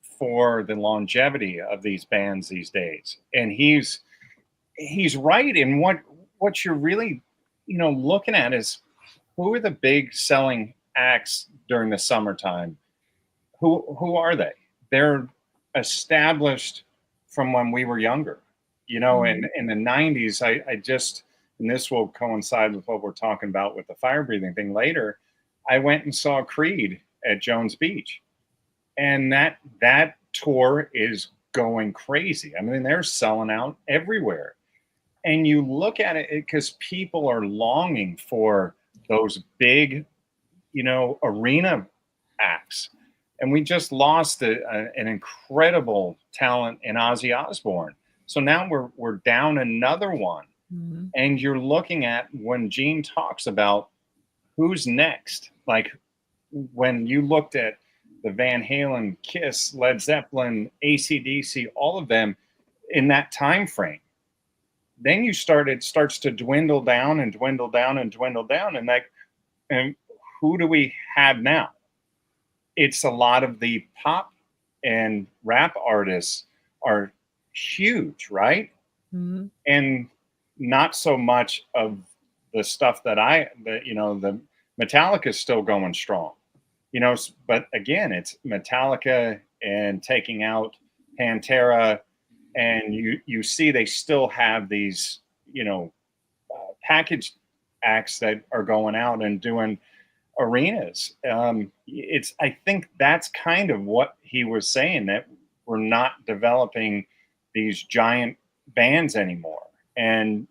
for the longevity of these bands these days. And he's right in what you're really, looking at is who are the big selling acts during the summertime? Who are they? They're established from when we were younger. In the 90s, I just, and this will coincide with what we're talking about with the fire breathing thing later, I went and saw Creed at Jones Beach. And that tour is going crazy. I mean, they're selling out everywhere. And you look at it because people are longing for those big, arena acts. And we just lost an incredible talent in Ozzy Osbourne. So now we're down another one.
Mm-hmm.
And you're looking at when Gene talks about who's next. Like when you looked at the Van Halen, Kiss, Led Zeppelin, AC/DC, all of them in that time frame. Then it starts to dwindle down and dwindle down and dwindle down. And who do we have now? It's a lot of the pop and rap artists are huge, right?
Mm-hmm.
And not so much of the stuff the Metallica is still going strong, but again, it's Metallica and taking out Pantera, and you see they still have these, package acts that are going out and doing arenas. I think that's kind of what he was saying, that we're not developing these giant bands anymore. And,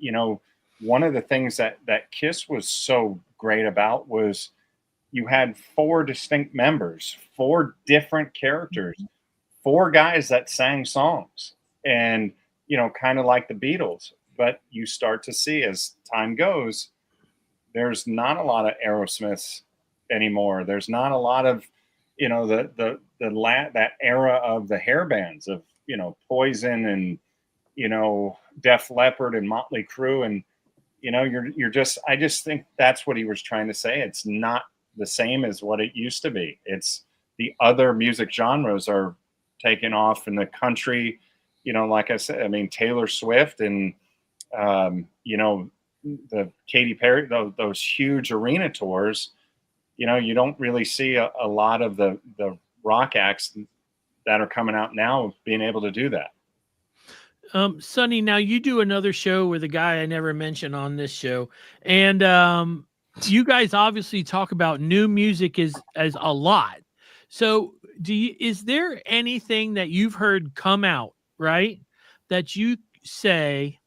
one of the things that Kiss was so great about was you had 4 distinct members, 4 different characters, 4 guys that sang songs and, kind of like the Beatles. But you start to see as time goes, there's not a lot of Aerosmiths anymore. There's not a lot of, that era of the hair bands of, Poison and Def Leppard and Motley Crue, and I just think that's what he was trying to say. It's not the same as what it used to be. It's the other music genres are taking off in the country. Like I said, I mean, Taylor Swift and the Katy Perry, those huge arena tours. You don't really see a lot of the rock acts that are coming out now being able to do that.
Sonny, now you do another show with a guy I never mentioned on this show, and you guys obviously talk about new music as a lot. So, is there anything that you've heard come out, right, that you say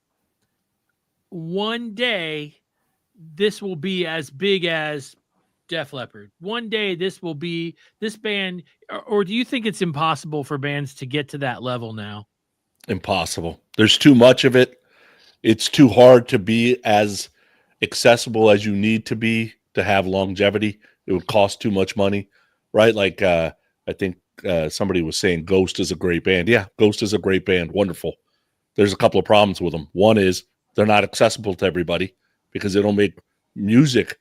one day this will be as big as Def Leppard? One day this will be this band, or do you think it's impossible for bands to get to that level now?
Impossible. There's too much of it. It's too hard to be as accessible as you need to be to have longevity. It would cost too much money, right? Like I think somebody was saying Ghost is a great band. Yeah, Ghost is a great band. Wonderful. There's a couple of problems with them. One is they're not accessible to everybody because they don't make music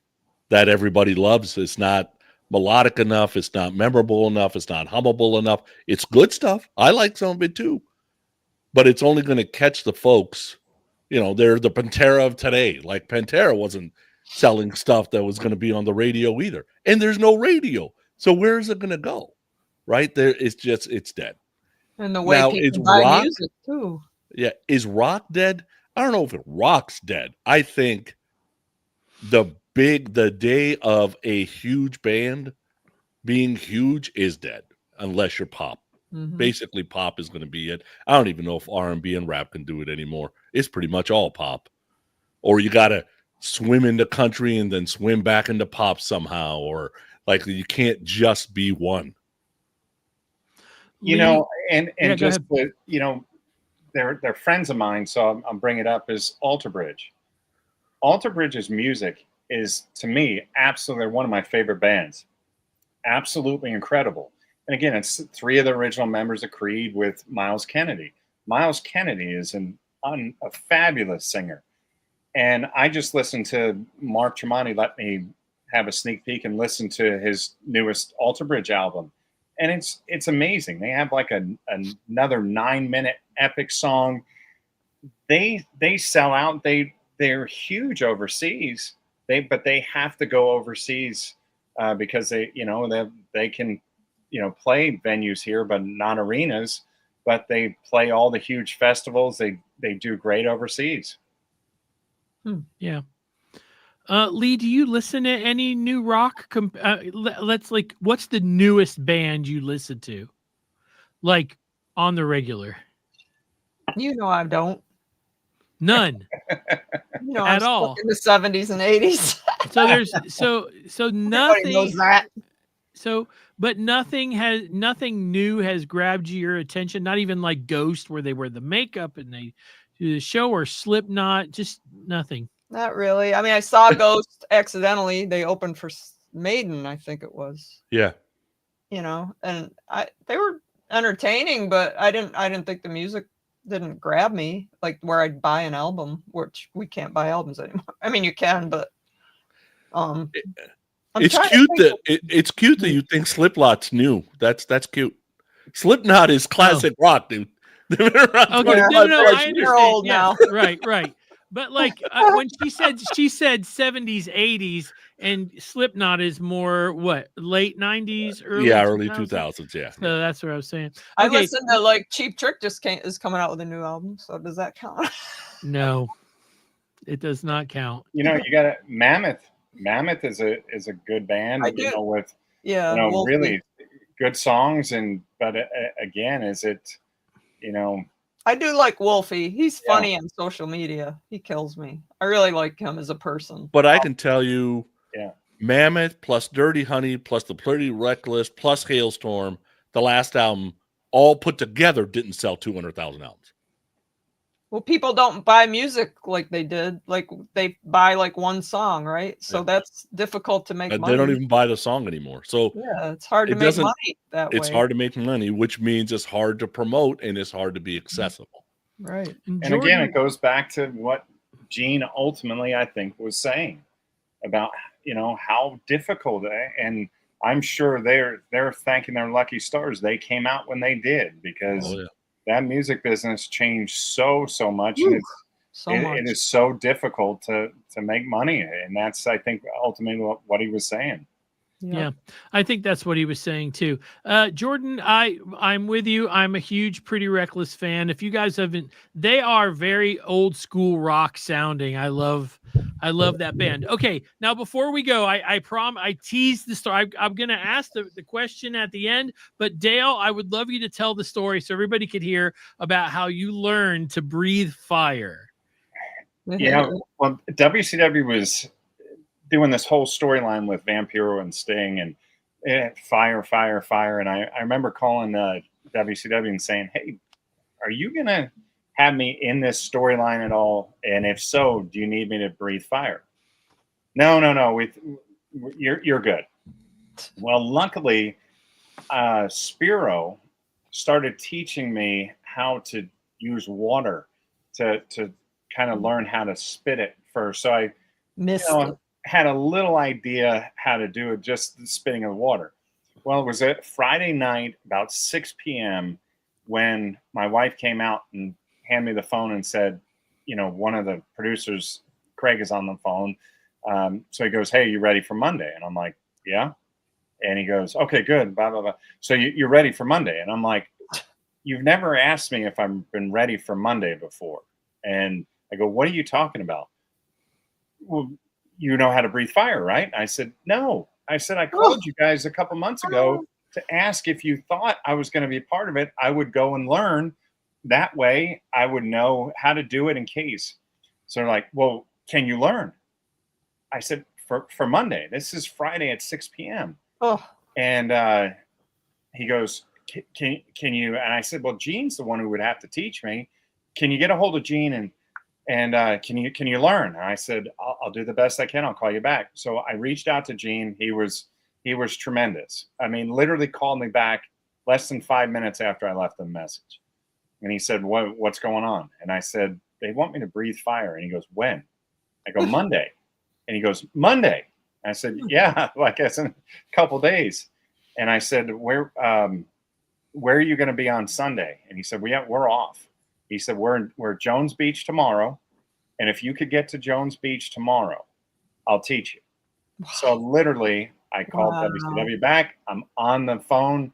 that everybody loves. It's not melodic enough. It's not memorable enough. It's not hummable enough. It's good stuff. I like some of it too. But it's only going to catch the folks. They're the Pantera of today. Like Pantera wasn't selling stuff that was going to be on the radio either. And there's no radio. So where is it going to go? Right there, it's dead.
And the way
now,
people buy music too.
Yeah. Is rock dead? I don't know if rock's dead. I think the day of a huge band being huge is dead, unless you're pop. Mm-hmm. Basically, pop is going to be it. I don't even know if R&B and rap can do it anymore. It's pretty much all pop. Or you got to swim into country and then swim back into pop somehow. Or like you can't just be one.
And just with, they're friends of mine, so I'm bringing it up is Alter Bridge. Alter Bridge's music is, to me, absolutely one of my favorite bands. Absolutely incredible. And again, it's three of the original members of Creed with Miles Kennedy. Miles Kennedy is a fabulous singer. And I just listened to Mark Tremonti let me have a sneak peek and listen to his newest Alter Bridge album. And it's amazing. They have like another 9-minute epic song. They sell out. They're huge overseas. But they have to go overseas because they can play venues here, but not arenas. But they play all the huge festivals. They do great overseas.
Yeah. Lee, do you listen to any new rock? What's the newest band you listen to? Like on the regular?
I don't.
None. At all.
In the 70s and 80s.
So there's so nothing.
Everybody knows that.
But nothing new has grabbed your attention. Not even like Ghost, where they wear the makeup and they do the show, or Slipknot. Just nothing.
Not really. I mean, I saw Ghost accidentally. They opened for Maiden, I think it was.
Yeah.
And they were entertaining, but I didn't think the music didn't grab me, like where I'd buy an album, which we can't buy albums anymore. I mean, you can, but
it's cute that you think Slipknot's new. That's cute. Slipknot is classic rock, dude.
Okay, no, I understand.
You're old now.
Right. But like when she said 70s, 80s, and Slipknot is more what, late 90s,
early 2000s. Yeah.
So that's what I was saying.
I listened to like Cheap Trick is coming out with a new album. So does that count?
No, it does not count.
You got Mammoth. Mammoth is a good band. With really good songs, but again, is it
I do like Wolfie. He's funny on social media. He kills me. I really like him as a person.
But I can tell you, Mammoth plus Dirty Honey plus The Pretty Reckless plus Hailstorm, the last album, all put together didn't sell 200,000 albums.
Well, people don't buy music like they did. Like they buy like one song, right? So that's difficult to make money.
They don't even buy the song anymore. So
it's hard to make money that way.
It's hard to make money, which means it's hard to promote and it's hard to be accessible.
Right.
And
And again,
Jordan,
it goes back to what Gene ultimately, I think, was saying about, how difficult, and I'm sure they're thanking their lucky stars they came out when they did, because
Oh, yeah.
that music business changed so much, and
Woo. So much.
it is so difficult to make money, and that's, I think, ultimately what he was saying.
yeah, I think that's what he was saying too. Jordan, I'm with you. I'm a huge Pretty Reckless fan. If you guys haven't, they are very old school rock sounding. I love that band. Okay, now before we go, I teased the story. I'm gonna ask the question at the end, but Dale, I would love you to tell the story so everybody could hear about how you learned to breathe fire.
Yeah, well, WCW was doing this whole storyline with Vampiro and Sting, and fire, fire, fire. And I remember calling WCW and saying, "Hey, are you gonna have me in this storyline at all? And if so, do you need me to breathe fire?" No, no, no. You're good. Well, luckily, Spiro started teaching me how to use water to kind of learn how to spit it first. So I
Missed it.
had a little idea how to do it, just the spitting of water. Well, it was a Friday night about 6 p.m. when my wife came out and handed me the phone and said, one of the producers, Craig, is on the phone. So he goes, "Hey, you ready for Monday?" And I'm like, "Yeah." And he goes, "Okay, good. Blah, blah, blah. So you're ready for Monday?" And I'm like, "You've never asked me if I've been ready for Monday before." And I go, "What are you talking about?" "Well, you know how to breathe fire, right?" I said, "No." I said, "I called you guys a couple months ago to ask if you thought I was going to be a part of it. I would go and learn. That way I would know how to do it in case." So they're like, "Well, can you learn?" I said, for Monday. This is Friday at 6 p.m.
Oh,
And he goes, Can you?" And I said, "Well, Gene's the one who would have to teach me. Can you get a hold of Gene and can you learn?" And I said, I'll do the best I can. I'll call you back." So I reached out to Gene. He was tremendous. I mean, literally called me back less than 5 minutes after I left the message. And he said, "What's going on?" And I said, "They want me to breathe fire." And he goes, "When?" I go, "Monday." And he goes, "Monday?" And I said, "Yeah, like that's in a couple days." And I said, where are you going to be on Sunday?" And he said, "We're off." He said, we're at Jones Beach tomorrow. And if you could get to Jones Beach tomorrow, I'll teach you." So literally, I called
wow.
WCW back. I'm on the phone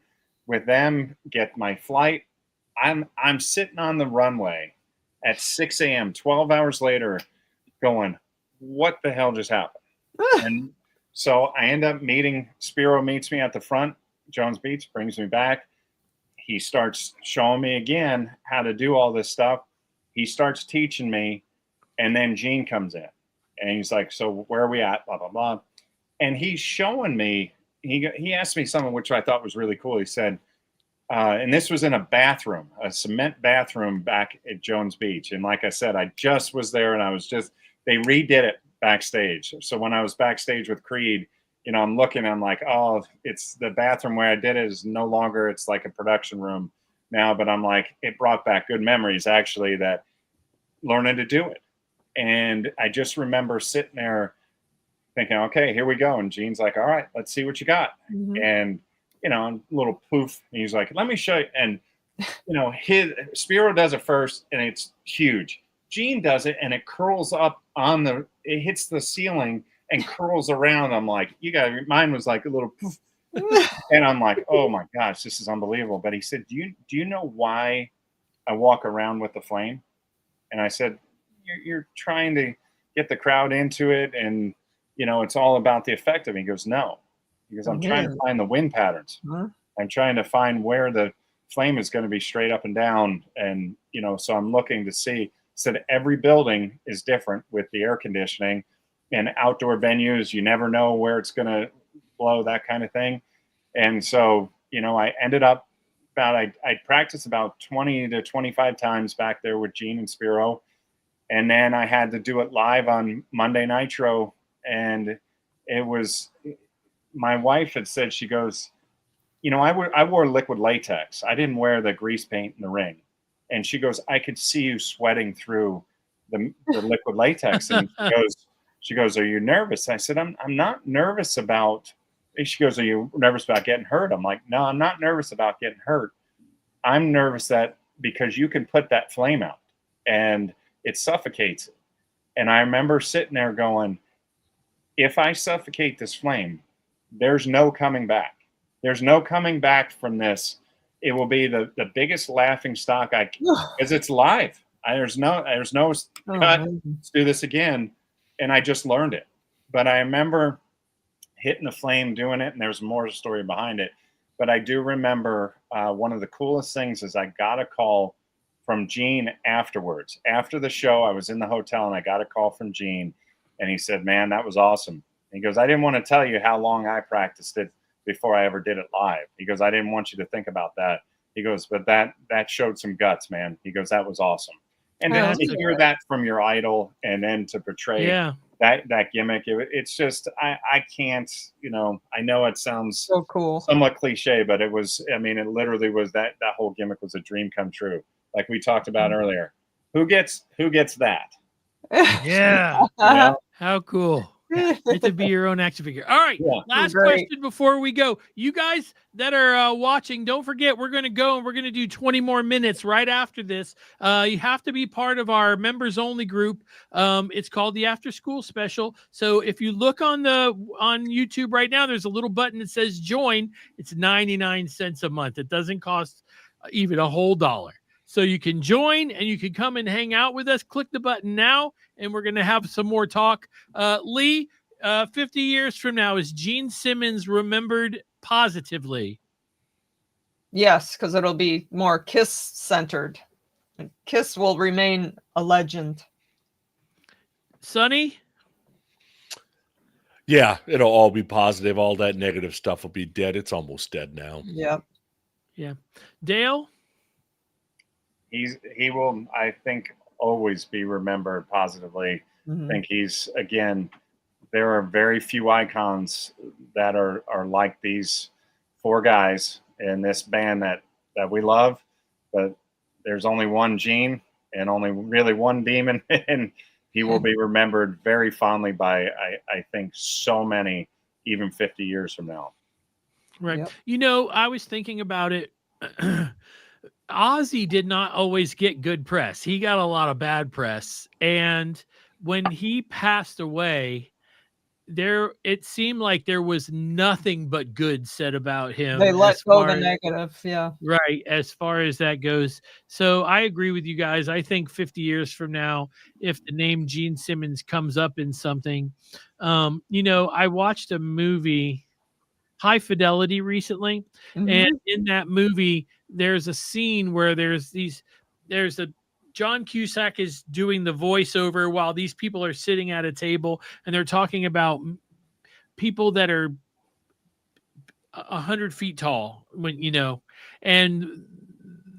with them, get my flight. I'm sitting on the runway at 6 a.m., 12 hours later, going, "What the hell just happened?" And so I end up Spiro meets me at the front, Jones Beach, brings me back. He starts showing me again how to do all this stuff. He starts teaching me, and then Gene comes in, and he's like, "So where are we at?" Blah blah blah. And he's showing me. He asked me something which I thought was really cool. He said, and this was in a bathroom, a cement bathroom back at Jones Beach. And like I said, I just was there, and they redid it backstage. So when I was backstage with Creed, I'm looking, I'm like, "Oh, it's the bathroom where I did it is no longer, it's like a production room now." But I'm like, it brought back good memories, actually, that learning to do it. And I just remember sitting there thinking, "Okay, here we go." And Gene's like, "All right, let's see what you got."
Mhm.
And, a little poof. And he's like, "Let me show you." And, his Spiro does it first, and it's huge. Gene does it, and it curls up it hits the ceiling and curls around. I'm like, mine was like a little poof. And I'm like, "Oh my gosh, this is unbelievable." But he said, Do you know why I walk around with the flame?" And I said, You're trying to get the crowd into it, and it's all about the effect of it." He goes, "No." He goes, "I'm trying to find the wind patterns.
Huh?
I'm trying to find where the flame is going to be straight up and down. And, so I'm looking to see." Said every building is different with the air conditioning, and outdoor venues, you never know where it's going to blow, that kind of thing. And so, I ended up I practiced about 20 to 25 times back there with Gene and Spiro. And then I had to do it live on Monday Nitro. And it was, my wife had said, she goes, I wore liquid latex. I didn't wear the grease paint in the ring." And she goes, I could see you sweating through the liquid latex. And she goes, are you nervous? I said, I'm not nervous about. She goes, are you nervous about getting hurt? I'm like, no, I'm not nervous about getting hurt. I'm nervous that because you can put that flame out and it suffocates it. And I remember sitting there going, if I suffocate this flame, there's no coming back. There's no coming back from this. It will be the biggest laughing stock because it's live. There's no cut. Let's do this again. And I just learned it. But I remember hitting the flame, doing it, and there's more story behind it. But I do remember one of the coolest things is I got a call from Gene afterwards. After the show, I was in the hotel and I got a call from Gene, and he said, man, that was awesome. He goes, I didn't want to tell you how long I practiced it before I ever did it live. He goes, I didn't want you to think about that. He goes, but that showed some guts, man. He goes, that was awesome. And then to hear that from your idol and then to portray that gimmick, it's just, I can't, I know it sounds
so cool,
somewhat cliche, but it was, I mean, it literally was that whole gimmick was a dream come true. Like we talked about earlier. Who gets that?
Yeah. How cool. Get to be your own action figure. All right.
Yeah.
Last question before we go. You guys that are watching, don't forget, we're going to go and we're going to do 20 more minutes right after this. You have to be part of our members only group. It's called the After School Special. So if you look on YouTube right now, there's a little button that says join. It's 99 cents a month. It doesn't cost even a whole $1. So you can join and you can come and hang out with us. Click the button now, and we're going to have some more talk. Lee, 50 years from now, is Gene Simmons remembered positively?
Yes, because it'll be more Kiss centered. Kiss will remain a legend.
Sonny?
Yeah, it'll all be positive. All that negative stuff will be dead. It's almost dead now.
Yep.
Yeah. Dale?
He will, I think, always be remembered positively. I think he's, again, there are very few icons that are like these four guys in this band that we love, but there's only one Gene and only really one Demon, and he will be remembered very fondly by, I think, so many, even 50 years from now.
Right. Yep. I was thinking about it. Ozzy did not always get good press. He got a lot of bad press. And when he passed away, it seemed like there was nothing but good said about him.
They let go the negative. Yeah.
Right. As far as that goes. So I agree with you guys. I think 50 years from now, if the name Gene Simmons comes up in something, I watched a movie, High Fidelity, recently. And in that movie, there's a scene where John Cusack is doing the voiceover while these people are sitting at a table and they're talking about people that are 100 feet tall, and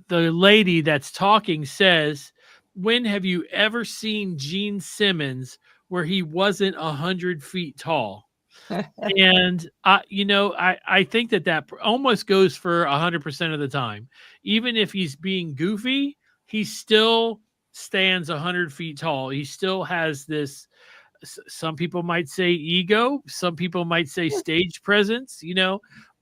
the lady that's talking says, when have you ever seen Gene Simmons where he wasn't 100 feet tall? And I think that almost goes for 100% of the time. Even if he's being goofy, he still stands 100 feet tall. He still has this, some people might say ego, some people might say stage presence,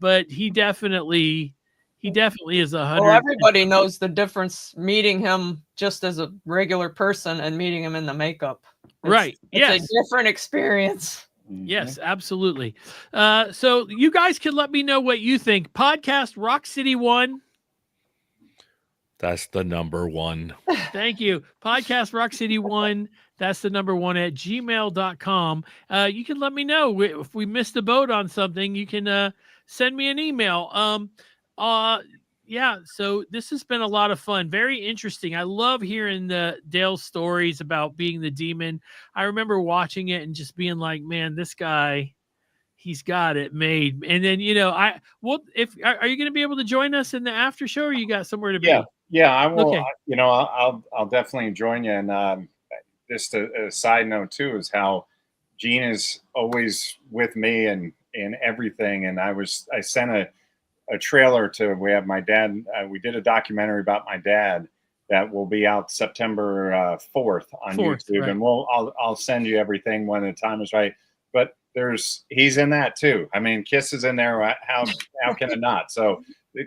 but he definitely is 100.
Well, everybody knows the difference meeting him just as a regular person and meeting him in the makeup.
Right.
It's a different experience.
Yes, absolutely. So you guys can let me know what you think. Podcast Rock City 1.
That's the number one.
Thank you. Podcast Rock City 1. That's the number one at gmail.com. You can let me know if we missed the boat on something. You can send me an email. Yeah, so this has been a lot of fun. Very interesting. I love hearing Dale's stories about being the Demon. I remember watching it and just being like, man, this guy, he's got it made. And then, are you going to be able to join us in the after show, or you got somewhere to be?
Yeah, I will.
Okay.
I'll definitely join you. And just a side note too is how Gene is always with me and in everything. And I sent a trailer to, we have my dad. We did a documentary about my dad, that will be out September 4th on
4th,
YouTube,
right.
and I'll send you everything when the time is right. But he's in that too. I mean, Kiss is in there. How can it not? So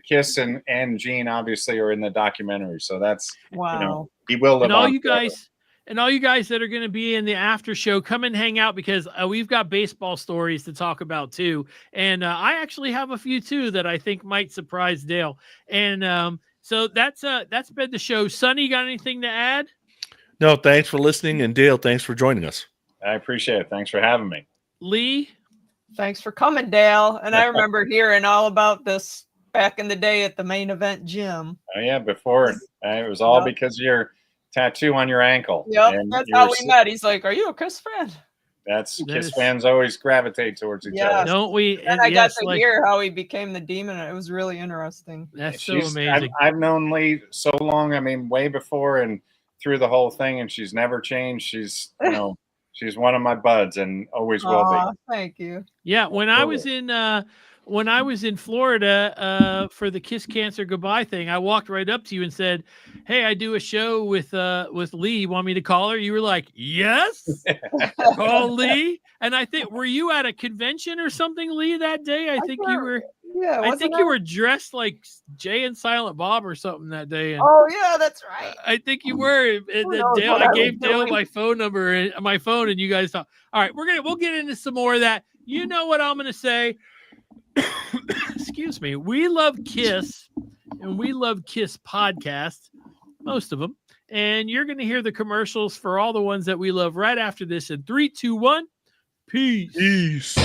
Kiss and Gene obviously are in the documentary. So that's
Wow.
he will live
And all
on
you
forever.
guys. And all you guys that are going to be in the after show, come and hang out because we've got baseball stories to talk about too. And I actually have a few too that I think might surprise Dale. And so that's been the show. Sonny, you got anything to add?
No, thanks for listening. And Dale, thanks for joining us.
I appreciate it. Thanks for having me.
Lee?
Thanks for coming, Dale. And I remember hearing all about this back in the day at the Main Event gym.
Oh yeah, before it was all
Yep.
because of your tattoo on your ankle.
Yep,
And
that's
you
how
were
we met. He's like, "Are you a Kiss fan?"
That's
That
Kiss
is-
fans always gravitate towards each
Yeah.
other.
Don't we?
And I
yes,
got to
like,
hear how he became the Demon. It was really interesting.
that's so
She's-
amazing.
I've known Lee so long. I mean, way before and through the whole thing, and she's never changed. She's she's one of my buds and always will
Aw,
be.
thank you.
Yeah, when I was in Florida for the Kiss Cancer Goodbye thing, I walked right up to you and said, "Hey, I do a show with Lee. You want me to call her?" You were like, "Yes, call Lee." And I think, were you at a convention or something, Lee, that day? I think you were.
Yeah,
I think you were dressed like Jay and Silent Bob or something that day. And
Oh yeah, that's right.
I think you were. And
Who
then
knows
Dale,
what
I
I was
gave Dale
doing.
my phone number and my phone, and you guys talk. All right, we'll get into some more of that. You know what I'm gonna say? Excuse me. We love Kiss, and we love Kiss podcasts, most of them. And you're gonna hear the commercials for all the ones that we love right after this. In 3, 2, 1. Peace.
Peace.